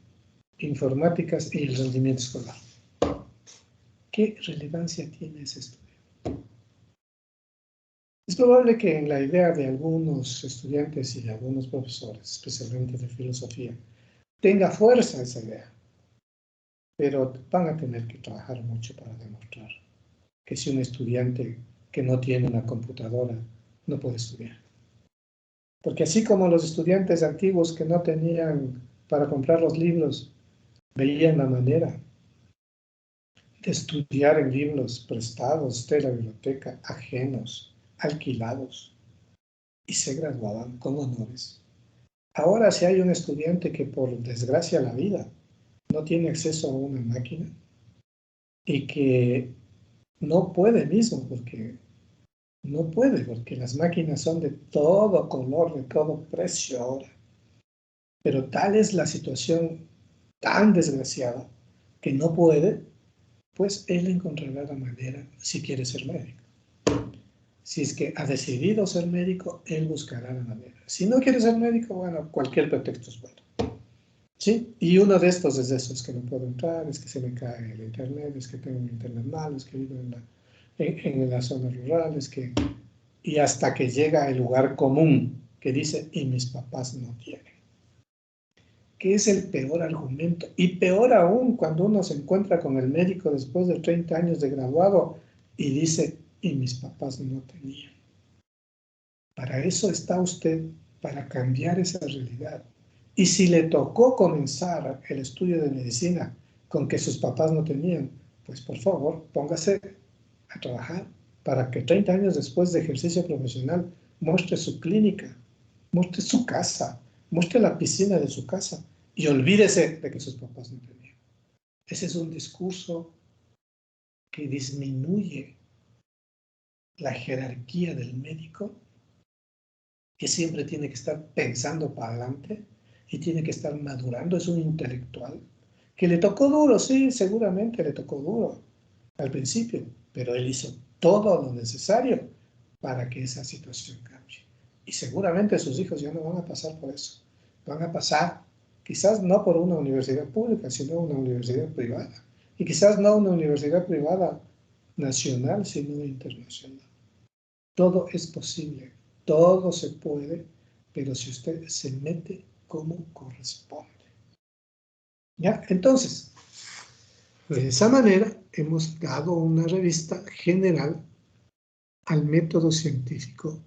informáticas y el rendimiento escolar. ¿Qué relevancia tiene ese estudio? Es probable que en la idea de algunos estudiantes y de algunos profesores, especialmente de filosofía, tenga fuerza esa idea, pero van a tener que trabajar mucho para demostrar que si un estudiante que no tiene una computadora no puede estudiar. Porque así como los estudiantes antiguos que no tenían para comprar los libros, veían la manera de estudiar en libros prestados de la biblioteca, ajenos, alquilados, y se graduaban con honores. Ahora, si hay un estudiante que por desgracia la vida no tiene acceso a una máquina y que no puede mismo, porque no puede, porque las máquinas son de todo color, de todo precio ahora. Pero tal es la situación tan desgraciada que no puede, pues él encontrará la manera si quiere ser médico. Si es que ha decidido ser médico, él buscará la manera. Si no quiere ser médico, bueno, cualquier pretexto es bueno. ¿Sí? Y uno de estos es eso, es que no puedo entrar, es que se me cae el internet, es que tengo un internet malo, es que vivo en las zonas rurales, y hasta que llega el lugar común que dice, y mis papás no tienen. Que es el peor argumento. Y peor aún cuando uno se encuentra con el médico después de 30 años de graduado y dice, y mis papás no tenían. Para eso está usted, para cambiar esa realidad. Y si le tocó comenzar el estudio de medicina con que sus papás no tenían, pues por favor, póngase a trabajar para que 30 años después de ejercicio profesional muestre su clínica, muestre su casa, muestre la piscina de su casa y olvídese de que sus papás no tenían. Ese es un discurso que disminuye la jerarquía del médico, que siempre tiene que estar pensando para adelante y tiene que estar madurando. Es un intelectual que le tocó duro, sí, seguramente le tocó duro al principio, pero él hizo todo lo necesario para que esa situación cambie. Y seguramente sus hijos ya no van a pasar por eso. Van a pasar, quizás no por una universidad pública, sino una universidad privada. Y quizás no una universidad privada nacional, sino internacional. Todo es posible, todo se puede, pero si usted se mete como corresponde. ¿Ya? Entonces, de esa manera hemos dado una revista general al método científico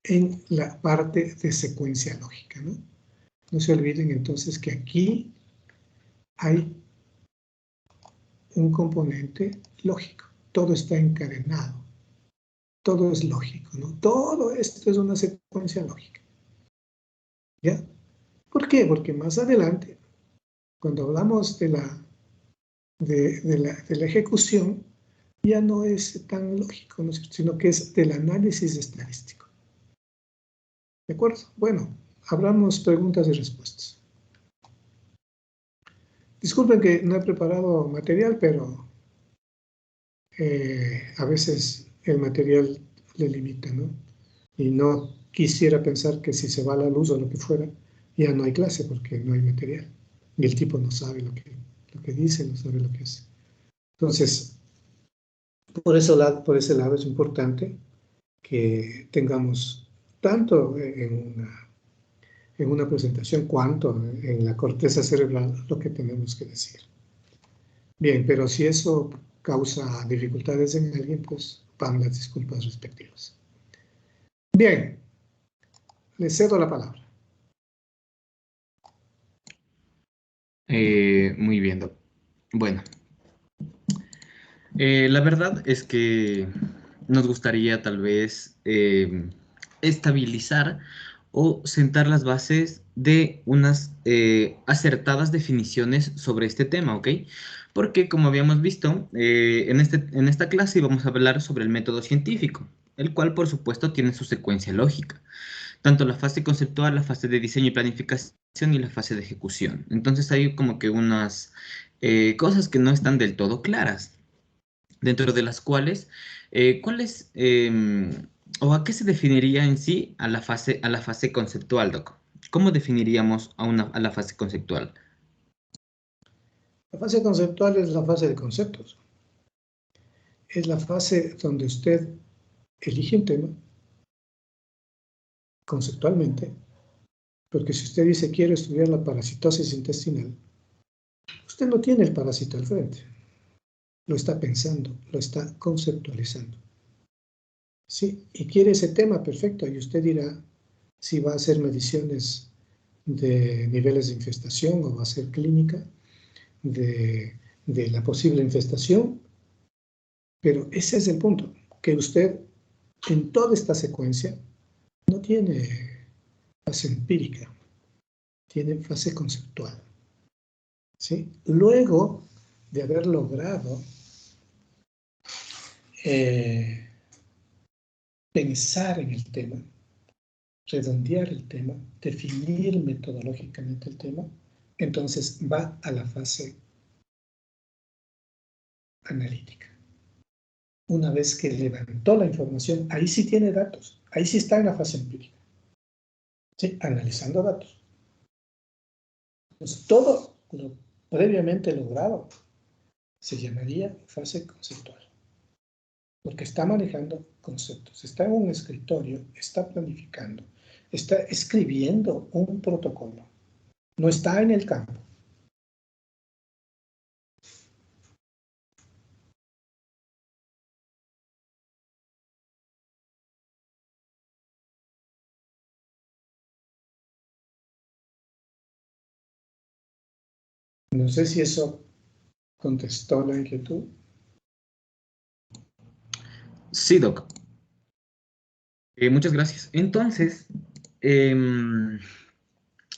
en la parte de secuencia lógica, ¿no? No se olviden entonces que aquí hay un componente lógico. Todo está encadenado. Todo es lógico, ¿no? Todo esto es una secuencia lógica. ¿Ya? ¿Por qué? Porque más adelante, cuando hablamos de la ejecución, ya no es tan lógico, ¿no? Sino que es del análisis estadístico. ¿De acuerdo? Bueno, abramos preguntas y respuestas. Disculpen que no he preparado material, pero a veces el material le limita, ¿no? Y no quisiera pensar que si se va la luz o lo que fuera, ya no hay clase porque no hay material. Y el tipo no sabe lo que dice, no sabe lo que hace. Entonces, por ese lado es importante que tengamos tanto en una presentación cuanto en la corteza cerebral lo que tenemos que decir. Bien, pero si eso causa dificultades en alguien, pues van las disculpas respectivas. Bien, le cedo la palabra. Muy bien, Doc. Bueno, la verdad es que nos gustaría tal vez estabilizar o sentar las bases de unas acertadas definiciones sobre este tema, ¿ok? Porque como habíamos visto, en esta clase íbamos a hablar sobre el método científico, el cual por supuesto tiene su secuencia lógica, tanto la fase conceptual, la fase de diseño y planificación y la fase de ejecución. Entonces hay como que unas cosas que no están del todo claras, dentro de las cuales, ¿cuáles o a qué se definiría en sí a la fase conceptual, Doc? ¿Cómo definiríamos a la fase conceptual? La fase conceptual es la fase de conceptos. Es la fase donde usted elige un tema conceptualmente, porque si usted dice quiero estudiar la parasitosis intestinal, usted no tiene el parásito al frente. lo está pensando, lo está conceptualizando. Sí, y quiere ese tema, perfecto, y usted dirá si va a hacer mediciones de niveles de infestación o va a hacer clínica de la posible infestación, pero ese es el punto, que usted en toda esta secuencia no tiene fase empírica, tiene fase conceptual. ¿Sí? Luego de haber logrado pensar en el tema, redondear el tema, definir metodológicamente el tema, entonces va a la fase analítica. Una vez que levantó la información, ahí sí tiene datos, ahí sí está en la fase empírica, ¿sí? Analizando datos. Entonces, todo lo previamente logrado se llamaría fase conceptual, porque está manejando conceptos, está en un escritorio, está planificando, está escribiendo un protocolo, no está en el campo. No sé si eso contestó la inquietud. Sí, Doc. Muchas gracias. Entonces, em,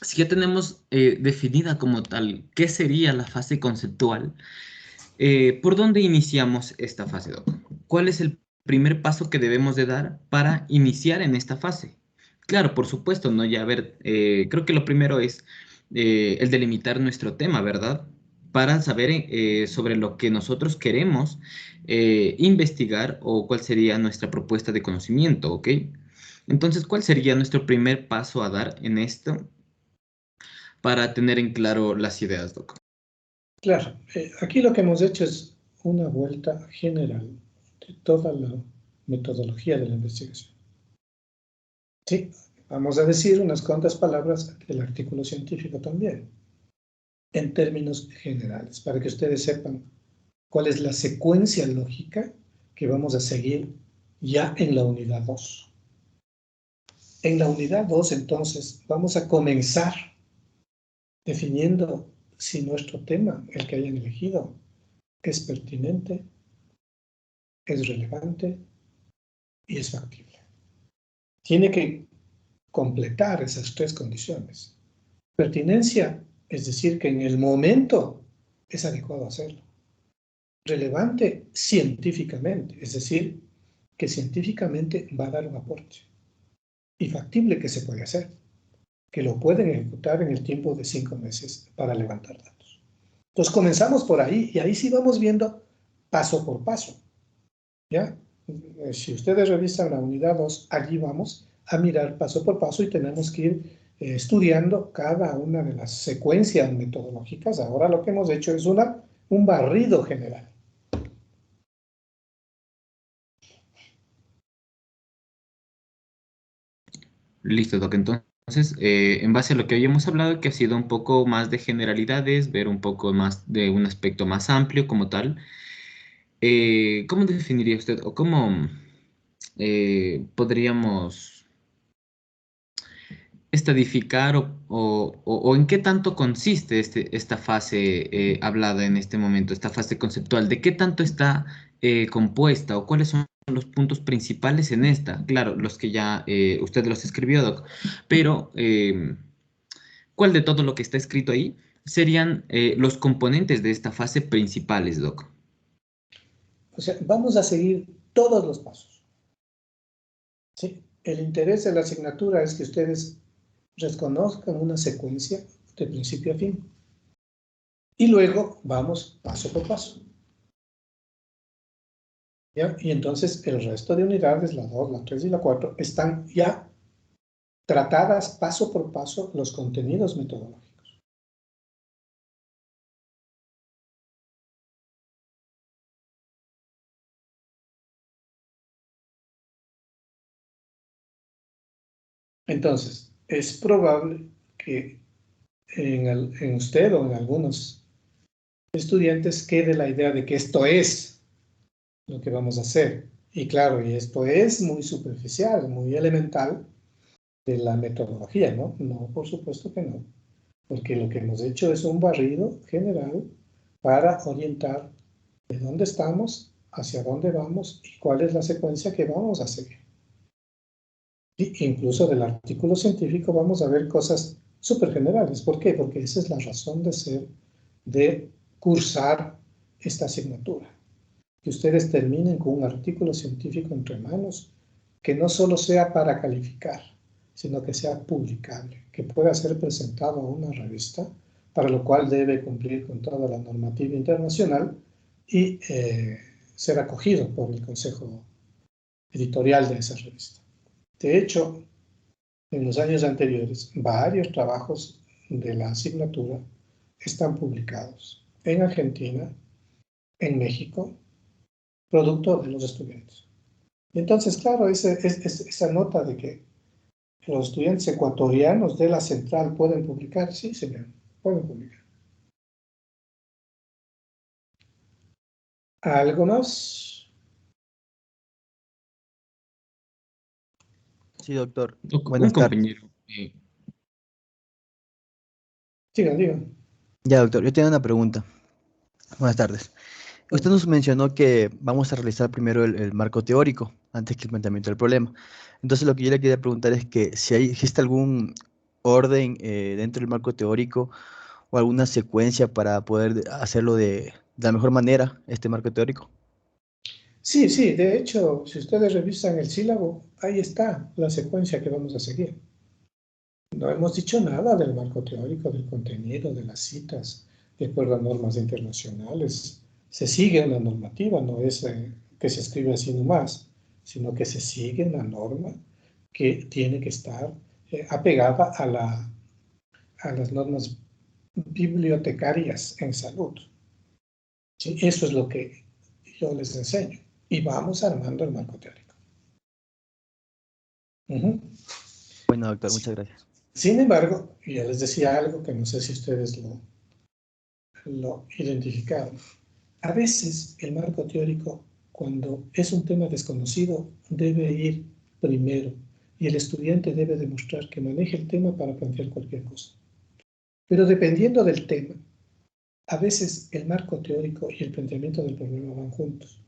si ya tenemos definida como tal qué sería la fase conceptual, ¿por dónde iniciamos esta fase, Doc? ¿Cuál es el primer paso que debemos de dar para iniciar en esta fase? Claro, por supuesto, ¿no? Ya a ver, creo que lo primero es el delimitar nuestro tema, ¿verdad? Para saber sobre lo que nosotros queremos investigar o cuál sería nuestra propuesta de conocimiento, ¿ok? Entonces, ¿cuál sería nuestro primer paso a dar en esto para tener en claro las ideas, Doc? Claro, aquí lo que hemos hecho es una vuelta general de toda la metodología de la investigación. Sí, vamos a decir unas cuantas palabras del artículo científico también, en términos generales, para que ustedes sepan cuál es la secuencia lógica que vamos a seguir ya en la unidad 2. En la unidad 2, entonces, vamos a comenzar definiendo si nuestro tema, el que hayan elegido, es pertinente, es relevante y es factible. Tiene que completar esas tres condiciones. Pertinencia, es decir, que en el momento es adecuado hacerlo. Relevante científicamente, es decir, que científicamente va a dar un aporte. Y factible, que se puede hacer, que lo pueden ejecutar en el tiempo de 5 meses para levantar datos. Entonces comenzamos por ahí y ahí sí vamos viendo paso por paso. ¿Ya? Si ustedes revisan la unidad 2, allí vamos a mirar paso por paso y tenemos que ir estudiando cada una de las secuencias metodológicas. Ahora lo que hemos hecho es un barrido general. Listo, Doc. Entonces, en base a lo que habíamos hablado, que ha sido un poco más de generalidades, ver un poco más de un aspecto más amplio como tal, ¿cómo definiría usted o cómo podríamos estadificar o en qué tanto consiste esta fase hablada en este momento, esta fase conceptual? ¿De qué tanto está compuesta o cuáles son los puntos principales en esta? Claro, los que ya usted los escribió, Doc, pero ¿cuál de todo lo que está escrito ahí serían los componentes de esta fase principales, Doc? O sea, vamos a seguir todos los pasos. ¿Sí? El interés de la asignatura es que ustedes reconozcan una secuencia de principio a fin. Y luego vamos paso por paso. ¿Ya? Y entonces el resto de unidades, la 2, la 3 y la 4, están ya tratadas paso por paso los contenidos metodológicos. Entonces, es probable que en usted o en algunos estudiantes quede la idea de que esto es lo que vamos a hacer. Y claro, y esto es muy superficial, muy elemental de la metodología, ¿no? No, por supuesto que no. Porque lo que hemos hecho es un barrido general para orientar de dónde estamos, hacia dónde vamos y cuál es la secuencia que vamos a seguir. Y incluso del artículo científico vamos a ver cosas súper generales. ¿Por qué? Porque esa es la razón de ser, de cursar esta asignatura. Que ustedes terminen con un artículo científico entre manos que no solo sea para calificar, sino que sea publicable, que pueda ser presentado a una revista, para lo cual debe cumplir con toda la normativa internacional y ser acogido por el consejo editorial de esa revista. De hecho, en los años anteriores, varios trabajos de la asignatura están publicados en Argentina, en México, producto de los estudiantes. Y entonces, claro, esa nota de que los estudiantes ecuatorianos de la central pueden publicar, sí, señor, pueden publicar. ¿Algo más? Sí, doctor. Un Buenas tardes. compañero. Digan, digan. Ya, doctor, yo tengo una pregunta. Buenas tardes. Usted nos mencionó que vamos a realizar primero el marco teórico antes que el planteamiento del problema. Entonces, lo que yo le quería preguntar es que si existe algún orden dentro del marco teórico o alguna secuencia para poder hacerlo de la mejor manera, este marco teórico. Sí, sí, de hecho, si ustedes revisan el sílabo, ahí está la secuencia que vamos a seguir. No hemos dicho nada del marco teórico, del contenido, de las citas, de acuerdo a normas internacionales. Se sigue una normativa, no es que se escribe así nomás, sino que se sigue una norma que tiene que estar apegada a las normas bibliotecarias en salud. ¿Sí? Eso es lo que yo les enseño. Y vamos armando el marco teórico. Uh-huh. Bueno, doctor, Sí. muchas gracias. Sin embargo, ya les decía algo que no sé si ustedes lo identificaron. A veces el marco teórico, cuando es un tema desconocido, debe ir primero y el estudiante debe demostrar que maneja el tema para plantear cualquier cosa. Pero dependiendo del tema, a veces el marco teórico y el planteamiento del problema van juntos.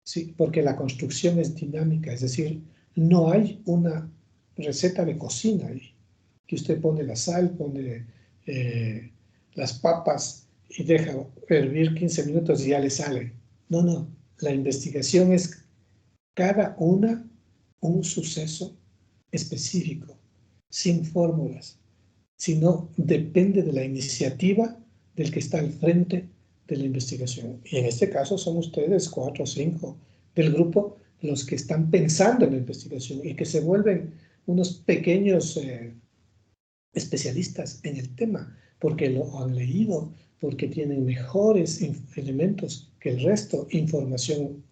Sí, porque la construcción es dinámica, es decir, no hay una receta de cocina ahí, que usted pone la sal, pone las papas y deja hervir 15 minutos y ya le sale. No, no, la investigación es cada una un suceso específico, sin fórmulas, sino depende de la iniciativa del que está al frente de la investigación. Y en este caso son ustedes 4 o 5 del grupo los que están pensando en la investigación y que se vuelven unos pequeños especialistas en el tema, porque lo han leído, porque tienen mejores elementos que el resto, información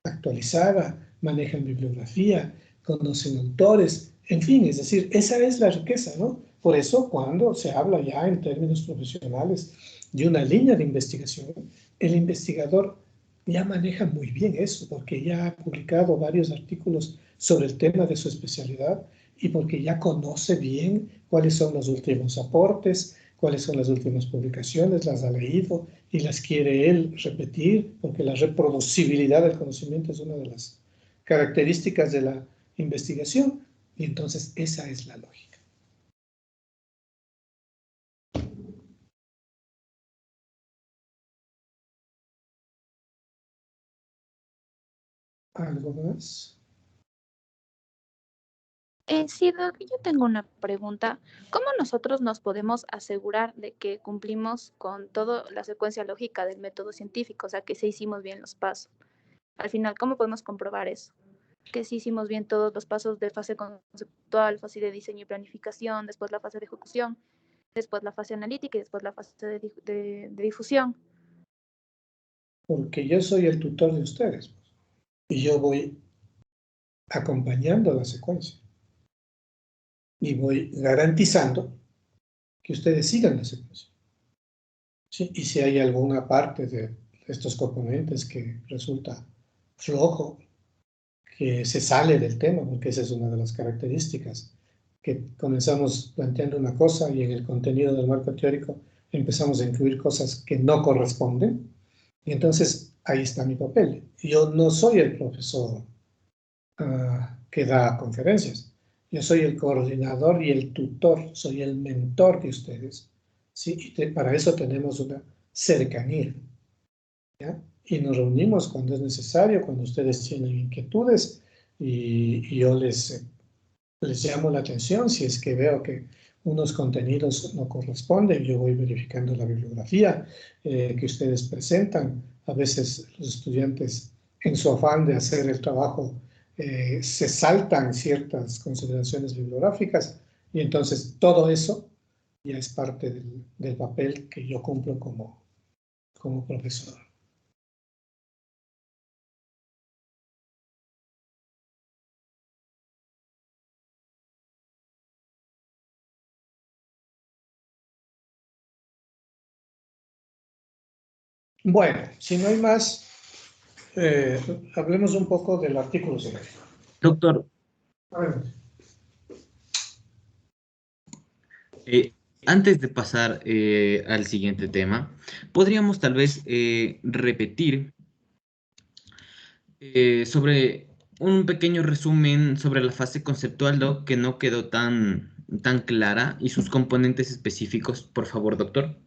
actualizada, manejan bibliografía, conocen autores, en fin, es decir, esa es la riqueza, ¿no? Por eso cuando se habla ya en términos profesionales de una línea de investigación, el investigador ya maneja muy bien eso, porque ya ha publicado varios artículos sobre el tema de su especialidad y porque ya conoce bien cuáles son los últimos aportes, cuáles son las últimas publicaciones, las ha leído y las quiere él repetir, porque la reproducibilidad del conocimiento es una de las características de la investigación, y entonces esa es la lógica. ¿Algo más? Sí, Doc, yo tengo una pregunta. ¿Cómo nosotros nos podemos asegurar de que cumplimos con toda la secuencia lógica del método científico? O sea, que sí hicimos bien los pasos. Al final, ¿cómo podemos comprobar eso? Que sí hicimos bien todos los pasos de fase conceptual, fase de diseño y planificación, después la fase de ejecución, después la fase analítica y después la fase de difusión. Porque yo soy el tutor de ustedes y yo voy acompañando la secuencia y voy garantizando que ustedes sigan la secuencia. ¿sí? Y si hay alguna parte de estos componentes que resulta flojo, que se sale del tema, porque esa es una de las características, que comenzamos planteando una cosa y en el contenido del marco teórico empezamos a incluir cosas que no corresponden, y entonces ahí está mi papel. Yo no soy el profesor que da conferencias, yo soy el coordinador y el tutor, soy el mentor de ustedes, ¿sí? Y para eso tenemos una cercanía, ¿ya? Y nos reunimos cuando es necesario, cuando ustedes tienen inquietudes, y yo les llamo la atención si es que veo que unos contenidos no corresponden. Yo voy verificando la bibliografía que ustedes presentan. A veces los estudiantes, en su afán de hacer el trabajo, se saltan ciertas consideraciones bibliográficas, y entonces todo eso ya es parte del papel que yo cumplo como profesor. Bueno, si no hay más, hablemos un poco del artículo 7. Doctor, antes de pasar al siguiente tema, podríamos tal vez repetir sobre un pequeño resumen sobre la fase conceptual, Doc, que no quedó tan clara, y sus componentes específicos, por favor, doctor.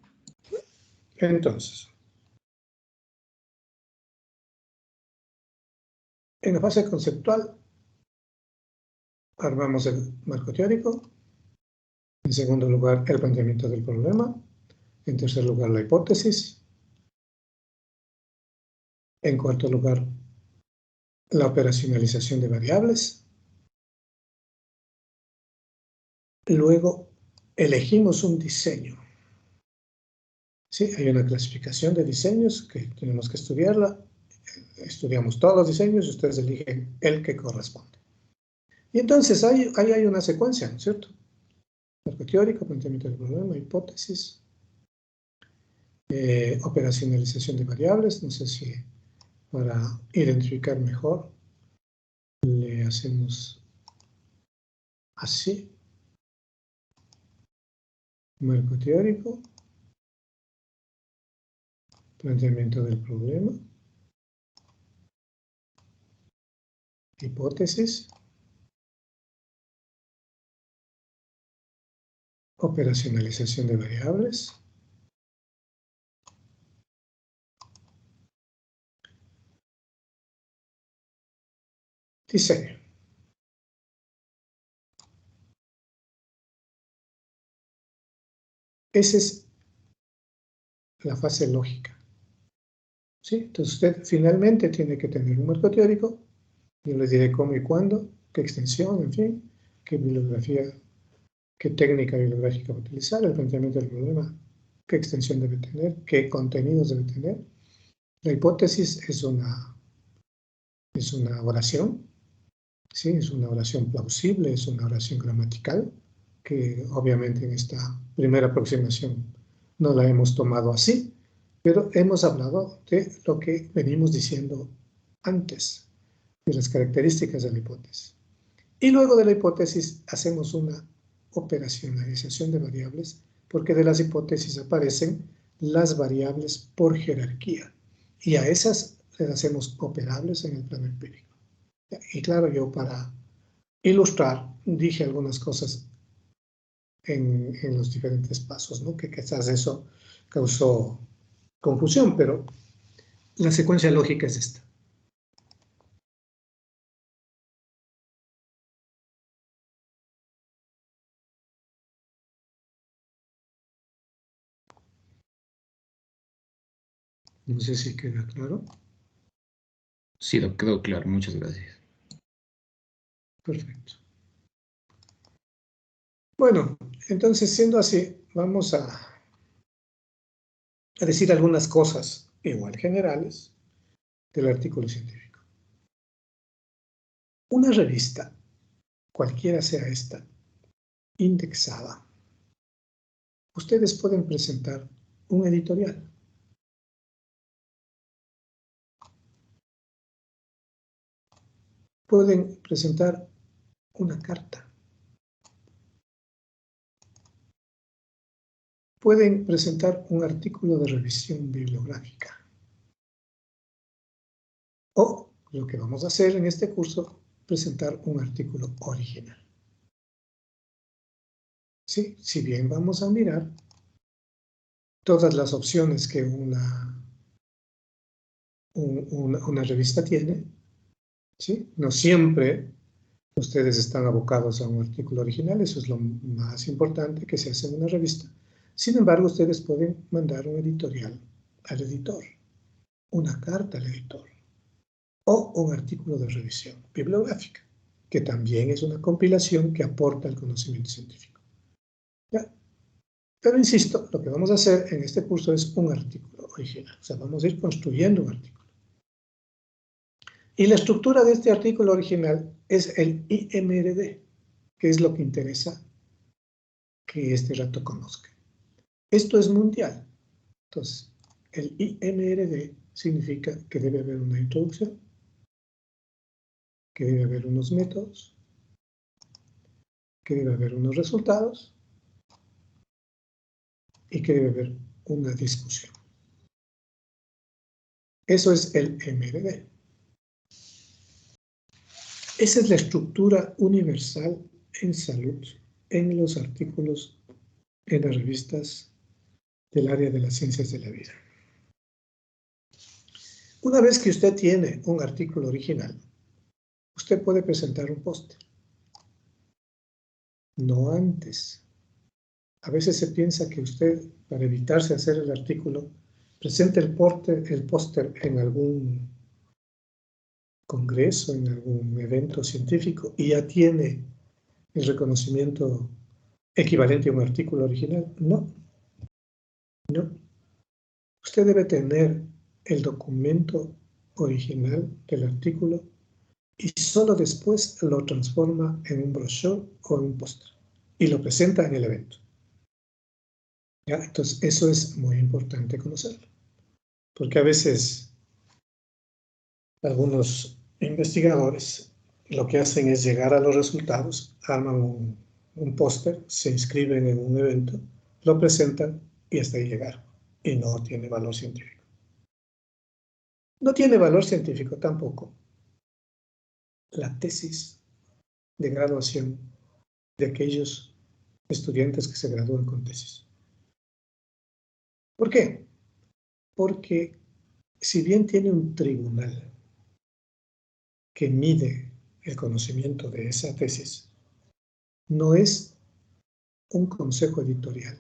Entonces, en la fase conceptual, armamos el marco teórico. En segundo lugar, el planteamiento del problema. En tercer lugar, la hipótesis. En cuarto lugar, la operacionalización de variables. Luego, elegimos un diseño. Sí, hay una clasificación de diseños que tenemos que estudiarla. Estudiamos todos los diseños y ustedes eligen el que corresponde. Y entonces ahí hay una secuencia, ¿no es cierto? Marco teórico, planteamiento del problema, hipótesis, operacionalización de variables. No sé si para identificar mejor le hacemos así. Marco teórico, planteamiento del problema, hipótesis, operacionalización de variables, diseño. Esa es la fase lógica. ¿Sí? Entonces usted finalmente tiene que tener un marco teórico. Yo les diré cómo y cuándo, qué extensión, en fin, qué bibliografía, qué técnica bibliográfica va a utilizar, el planteamiento del problema, qué extensión debe tener, qué contenidos debe tener. La hipótesis es una oración, ¿sí? Es una oración plausible, es una oración gramatical, que obviamente en esta primera aproximación no la hemos tomado así, pero hemos hablado de lo que venimos diciendo antes, de las características de la hipótesis. Y luego de la hipótesis hacemos una operacionalización de variables, porque de las hipótesis aparecen las variables por jerarquía, y a esas les hacemos operables en el plano empírico. Y claro, yo para ilustrar dije algunas cosas en los diferentes pasos, ¿no? Que quizás eso causó confusión, pero la secuencia lógica es esta. No sé si queda claro. Sí, Doc, quedó claro. Muchas gracias. Perfecto. Bueno, entonces siendo así, vamos a decir algunas cosas igual generales del artículo científico. Una revista, cualquiera sea esta, indexada, ustedes pueden presentar un editorial. Pueden presentar una carta. Pueden presentar un artículo de revisión bibliográfica. O, lo que vamos a hacer en este curso, presentar un artículo original. ¿Sí? Si bien vamos a mirar todas las opciones que una revista tiene, ¿sí? No siempre ustedes están abocados a un artículo original, eso es lo más importante que se hace en una revista. Sin embargo, ustedes pueden mandar un editorial al editor, una carta al editor, o un artículo de revisión bibliográfica, que también es una compilación que aporta el conocimiento científico. ¿Ya? Pero insisto, lo que vamos a hacer en este curso es un artículo original, o sea, vamos a ir construyendo un artículo. Y la estructura de este artículo original es el IMRD, que es lo que interesa que este rato conozca. Esto es mundial. Entonces, el IMRD significa que debe haber una introducción, que debe haber unos métodos, que debe haber unos resultados y que debe haber una discusión. Eso es el MRD. Esa es la estructura universal en salud en los artículos en las revistas del área de las ciencias de la vida. Una vez que usted tiene un artículo original, usted puede presentar un póster. No antes. A veces se piensa que usted, para evitarse hacer el artículo, presente el póster en algún congreso, en algún evento científico, y ya tiene el reconocimiento equivalente a un artículo original. No. No. Usted debe tener el documento original del artículo y solo después lo transforma en un brochure o en un póster y lo presenta en el evento. ¿Ya? Entonces, eso es muy importante conocerlo, porque a veces algunos investigadores lo que hacen es llegar a los resultados, arman un póster, se inscriben en un evento, lo presentan y hasta ahí llegaron, y no tiene valor científico. No tiene valor científico tampoco la tesis de graduación de aquellos estudiantes que se gradúan con tesis. ¿Por qué? Porque si bien tiene un tribunal que mide el conocimiento de esa tesis, no es un consejo editorial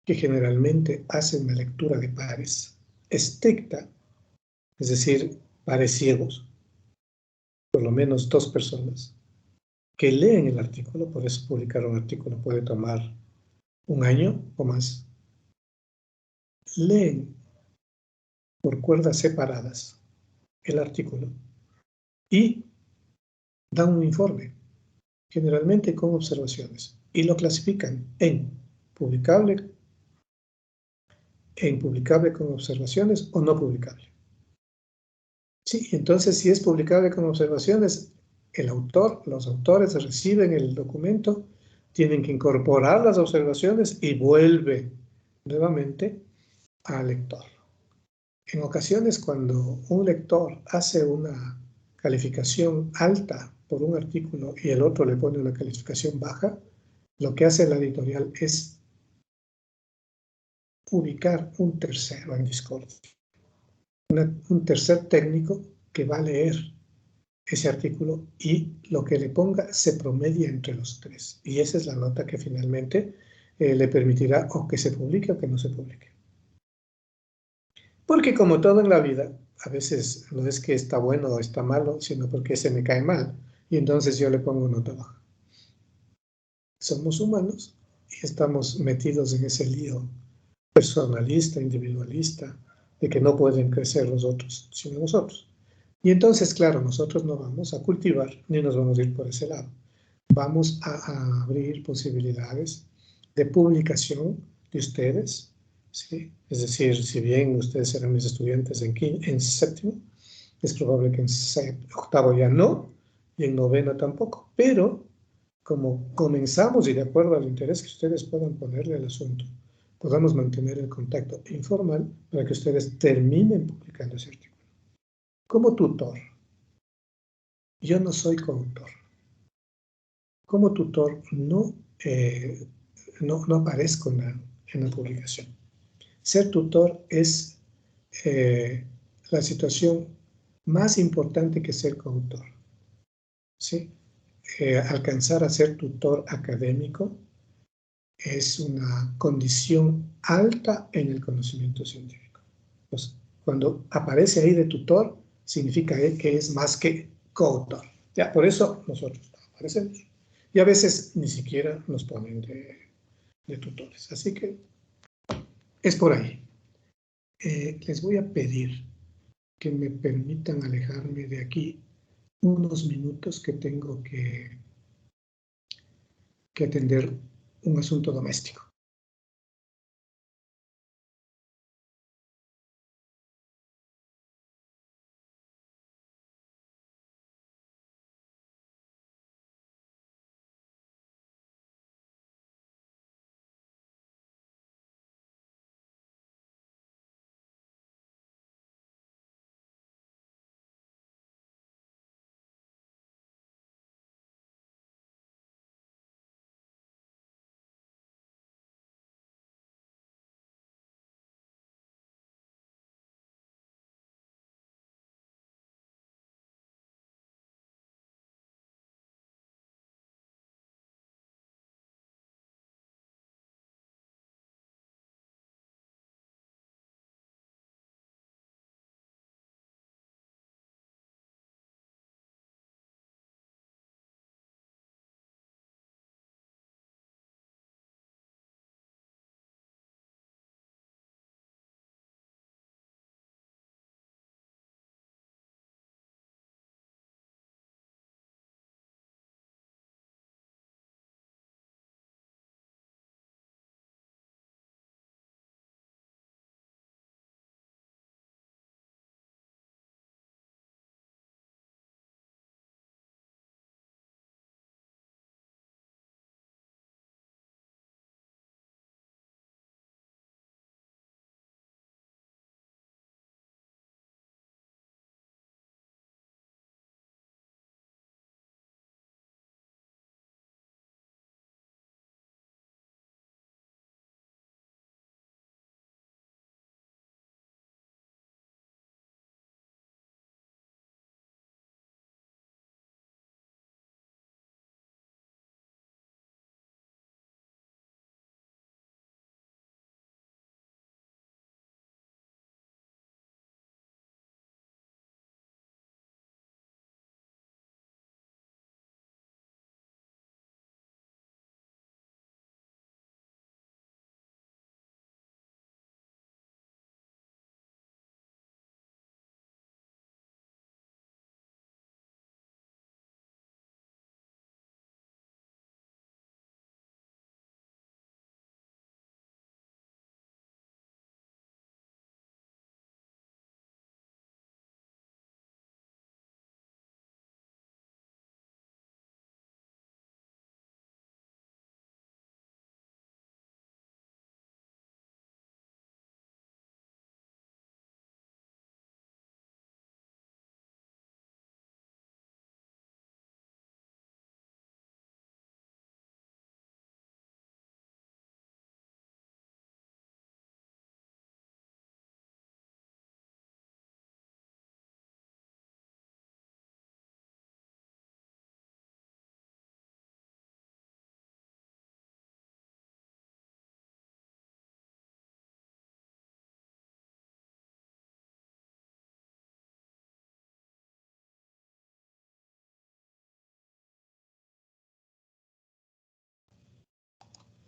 que generalmente hace una lectura de pares estricta, es decir, pares ciegos, por lo menos 2 personas, que leen el artículo. Por eso publicar un artículo puede tomar 1 año o más. Leen por cuerdas separadas el artículo y dan un informe, generalmente con observaciones, y lo clasifican en publicable con observaciones o no publicable. Sí, entonces si es publicable con observaciones, los autores reciben el documento, tienen que incorporar las observaciones y vuelve nuevamente al lector. En ocasiones, cuando un lector hace una calificación alta por un artículo y el otro le pone una calificación baja, lo que hace la editorial es ubicar un tercero en Discord, un tercer técnico que va a leer ese artículo y lo que le ponga se promedia entre los 3. Y esa es la nota que finalmente le permitirá o que se publique o que no se publique. Porque como todo en la vida, a veces no es que está bueno o está malo, sino porque se me cae mal. Y entonces yo le pongo nota baja. Somos humanos y estamos metidos en ese lío personalista, individualista, de que no pueden crecer los otros, sino nosotros. Y entonces, claro, nosotros no vamos a cultivar ni nos vamos a ir por ese lado. Vamos a abrir posibilidades de publicación de ustedes ¿sí? Es decir, si bien ustedes serán mis estudiantes en séptimo, es probable que en octavo ya no, y en noveno tampoco, pero como comenzamos y de acuerdo al interés que ustedes puedan ponerle al asunto, podamos mantener el contacto informal para que ustedes terminen publicando ese artículo. Como tutor, yo no soy coautor. Como tutor no aparezco en la publicación. Ser tutor es la situación más importante que ser coautor, ¿sí? Alcanzar a ser tutor académico es una condición alta en el conocimiento científico. Pues, cuando aparece ahí de tutor, significa que es más que coautor. Ya, por eso nosotros no aparecemos. Y a veces ni siquiera nos ponen de tutores. Así que es por ahí. Les voy a pedir que me permitan alejarme de aquí unos minutos que tengo que atender un asunto doméstico.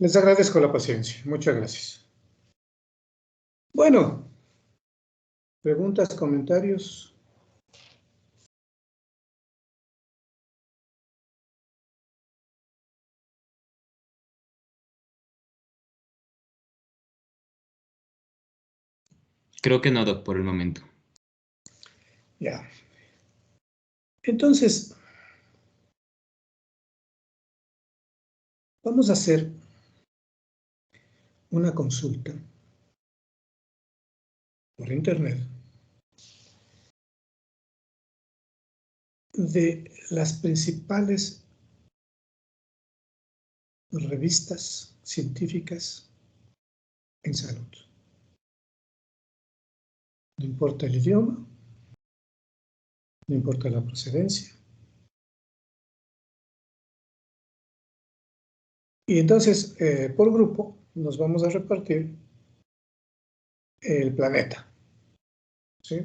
Les agradezco la paciencia. Muchas gracias. Bueno, preguntas, comentarios. Creo que no, Doc, por el momento. Ya. Entonces, vamos a hacer una consulta por internet de las principales revistas científicas en salud. No importa el idioma, no importa la procedencia. Y entonces, por grupo, nos vamos a repartir el planeta, ¿sí?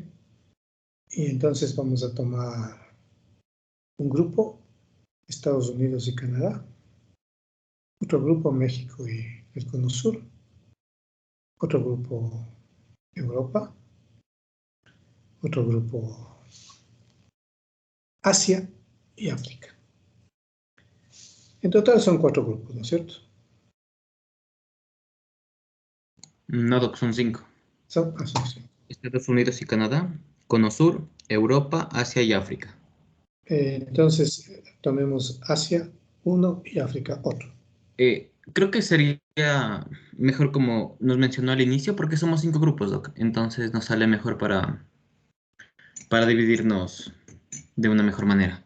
Y entonces vamos a tomar un grupo, Estados Unidos y Canadá, otro grupo, México y el Cono Sur, otro grupo, Europa, otro grupo, Asia y África. En total son 4 grupos, ¿no es cierto? No, Doc, son 5. Son 5. Estados Unidos y Canadá, Cono Sur, Europa, Asia y África. Entonces, tomemos Asia 1 y África otro. Creo que sería mejor como nos mencionó al inicio, porque somos 5 grupos, Doc. Entonces nos sale mejor para dividirnos de una mejor manera.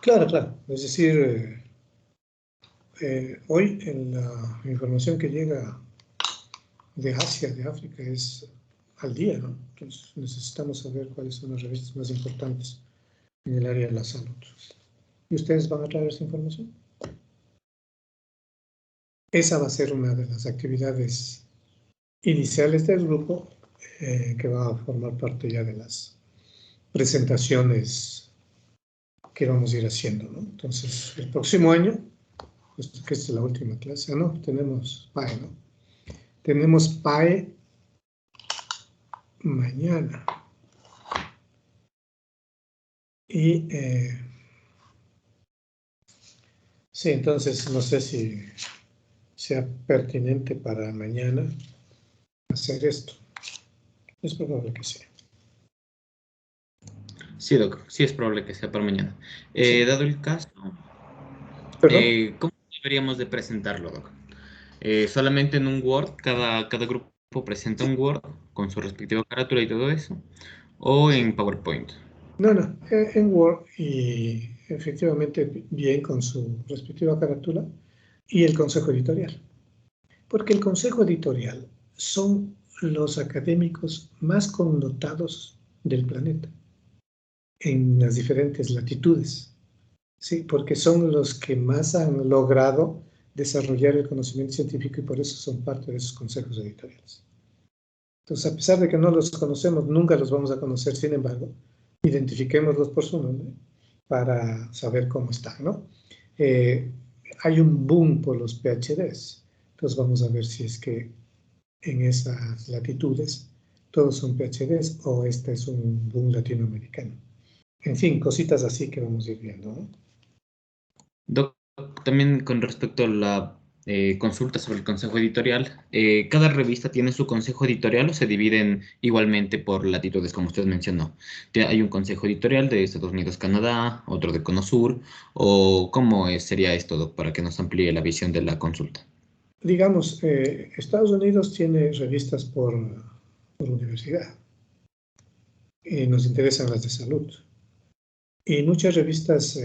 Claro, claro. Es decir, hoy en la información que llega de Asia, de África, es al día, ¿no? Entonces necesitamos saber cuáles son las revistas más importantes en el área de la salud. ¿Y ustedes van a traer esa información? Esa va a ser una de las actividades iniciales del grupo que va a formar parte ya de las presentaciones que vamos a ir haciendo, ¿no? Entonces, el próximo año, pues, que es la última clase, ¿no? Tenemos PAE, ¿no? Tenemos PAE mañana. Y sí, entonces no sé si sea pertinente para mañana hacer esto. Es probable que sea. Sí, Doc, sí es probable que sea para mañana. Sí. Dado el caso, ¿Perdón? ¿cómo deberíamos de presentarlo, Doc? Solamente en un Word, cada grupo presenta un Word con su respectiva carátula y todo eso, o en PowerPoint. No, en Word y efectivamente bien con su respectiva carátula y el consejo editorial. Porque el consejo editorial son los académicos más connotados del planeta en las diferentes latitudes, ¿sí? Porque son los que más han logrado desarrollar el conocimiento científico y por eso son parte de esos consejos editoriales. Entonces, a pesar de que no los conocemos, nunca los vamos a conocer, sin embargo, identifiquémoslos por su nombre para saber cómo están, ¿no? Hay un boom por los PhDs, entonces vamos a ver si es que en esas latitudes todos son PhDs o este es un boom latinoamericano. En fin, cositas así que vamos a ir viendo, ¿no? Doc, también con respecto a la consulta sobre el consejo editorial, ¿cada revista tiene su consejo editorial o se dividen igualmente por latitudes, como usted mencionó? ¿Hay un consejo editorial de Estados Unidos, Canadá, otro de Cono Sur? ¿O cómo sería esto, Doc, para que nos amplíe la visión de la consulta? Digamos, Estados Unidos tiene revistas por universidad y nos interesan las de salud. Y muchas revistas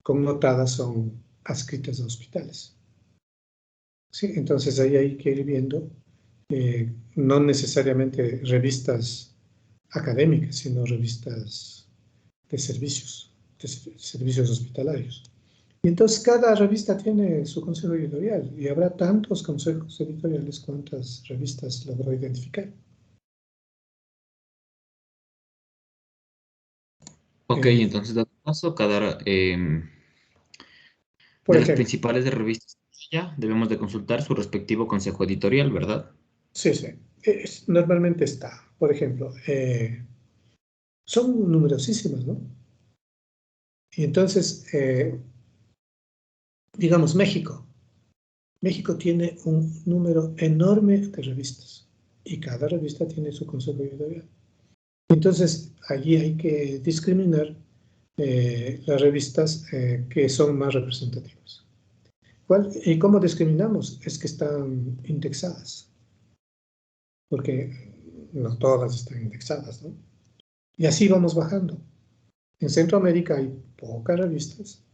connotadas son adscritas a hospitales. Sí, entonces ahí hay que ir viendo, no necesariamente revistas académicas, sino revistas de servicios hospitalarios. Y entonces cada revista tiene su consejo editorial y habrá tantos consejos editoriales cuantas revistas logró identificar. Ok, entonces, dado caso, Por de las ejemplo, principales de revistas ya debemos de consultar su respectivo consejo editorial, ¿verdad? sí, sí, normalmente está. Por ejemplo, son numerosísimas, ¿no? Y entonces, digamos, México. México tiene un número enorme de revistas y cada revista tiene su consejo editorial. Entonces, allí hay que discriminar las revistas que son más representativas. ¿Y cómo discriminamos? Es que están indexadas, porque no todas están indexadas, ¿no? Y así vamos bajando. En Centroamérica hay pocas revistas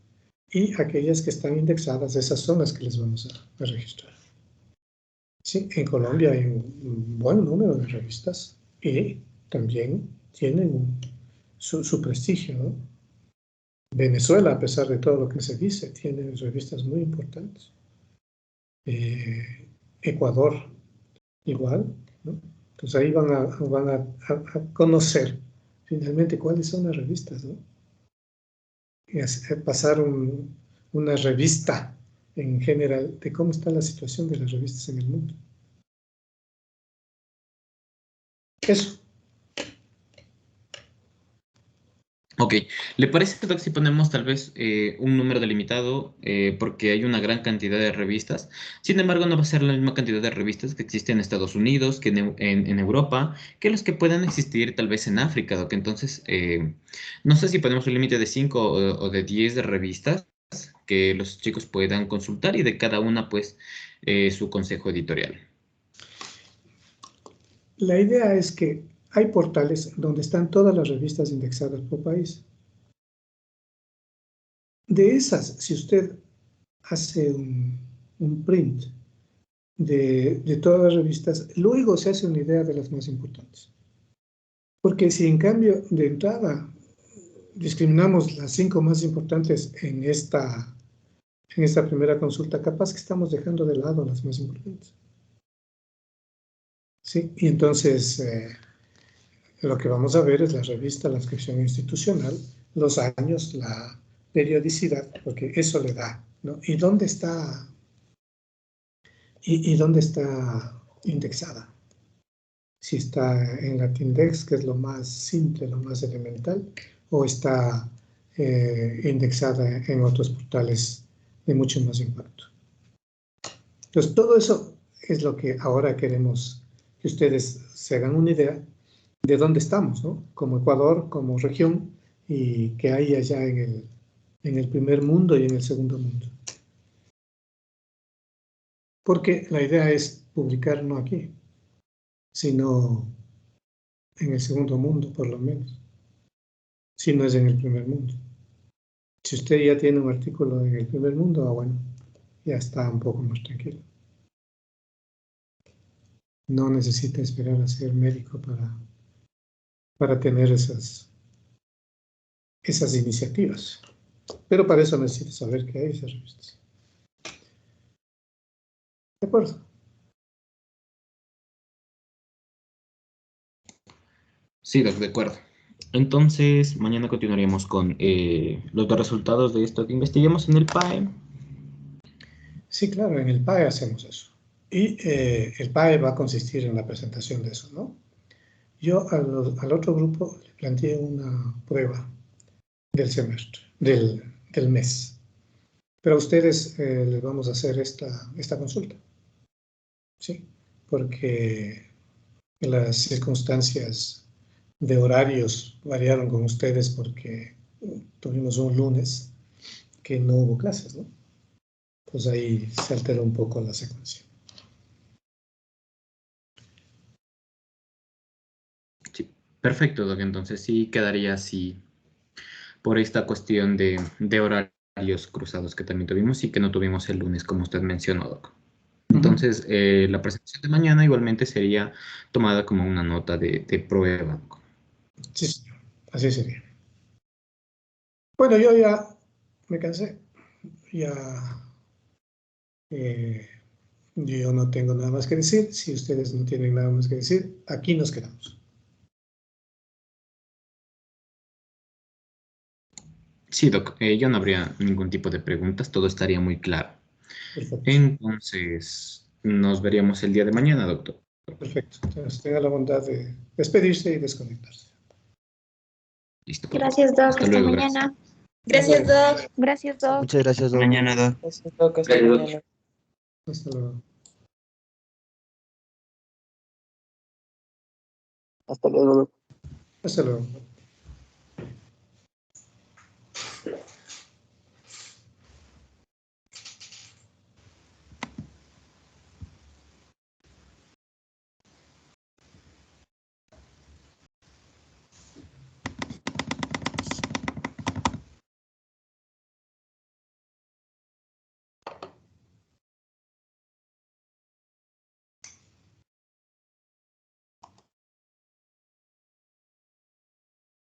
y aquellas que están indexadas, esas son las que les vamos a registrar. Sí, en Colombia hay un buen número de revistas y también tienen su prestigio, ¿no? Venezuela, a pesar de todo lo que se dice, tiene revistas muy importantes. Ecuador, igual, ¿no? Entonces ahí van a conocer finalmente cuáles son las revistas, ¿no? Y pasar una revista en general de cómo está la situación de las revistas en el mundo. Eso. Ok, ¿le parece, Doc, si ponemos tal vez un número delimitado? Porque hay una gran cantidad de revistas. Sin embargo, no va a ser la misma cantidad de revistas que existen en Estados Unidos, que en Europa, que los que puedan existir tal vez en África, Doc. Entonces, no sé si ponemos un límite de 5 o de 10 de revistas que los chicos puedan consultar y de cada una, pues, su consejo editorial. La idea es que hay portales donde están todas las revistas indexadas por país. De esas, si usted hace un print de todas las revistas, luego se hace una idea de las más importantes. Porque si en cambio de entrada discriminamos las 5 más importantes en esta primera consulta, capaz que estamos dejando de lado las más importantes. ¿Sí? Y entonces lo que vamos a ver es la revista, la inscripción institucional, los años, la periodicidad, porque eso le da, ¿no? ¿Y dónde está indexada? Si está en Latindex, que es lo más simple, lo más elemental, o está indexada en otros portales de mucho más impacto. Entonces, todo eso es lo que ahora queremos que ustedes se hagan una idea de dónde estamos, ¿no? Como Ecuador, como región, y que hay allá en el primer mundo y en el segundo mundo. Porque la idea es publicar no aquí, sino en el segundo mundo, por lo menos, si no es en el primer mundo. Si usted ya tiene un artículo en el primer mundo, bueno, ya está un poco más tranquilo. No necesita esperar a ser médico para tener esas iniciativas. Pero para eso necesita saber que hay esas revistas. ¿De acuerdo? Sí, Doc, de acuerdo. Entonces, mañana continuaríamos con los dos resultados de esto que investiguemos en el PAE. Sí, claro, en el PAE hacemos eso. Y el PAE va a consistir en la presentación de eso, ¿no? Yo al otro grupo le planteé una prueba del semestre, del mes. Pero a ustedes les vamos a hacer esta consulta, ¿sí? Porque las circunstancias de horarios variaron con ustedes porque tuvimos un lunes que no hubo clases, ¿no? Pues ahí se alteró un poco la secuencia. Sí, perfecto, Doc. Entonces sí quedaría así por esta cuestión de horarios cruzados que también tuvimos y que no tuvimos el lunes, como usted mencionó, Doc. Entonces, la presentación de mañana igualmente sería tomada como una nota de prueba, Doc. Sí, señor. Así sería. Bueno, yo ya me cansé. Ya yo no tengo nada más que decir. Si ustedes no tienen nada más que decir, aquí nos quedamos. Sí, Doc, yo no habría ningún tipo de preguntas, todo estaría muy claro. Perfecto. Entonces, nos veríamos el día de mañana, doctor. Perfecto. Entonces, tenga la bondad de despedirse y desconectarse. Listo. Gracias, Doc. Hasta luego, mañana. Gracias, Doc. Gracias, Doc. Muchas gracias, Doc. Mañana, Doc. Gracias, Doc. Hasta mañana. Hasta luego. Hasta luego. Hasta luego.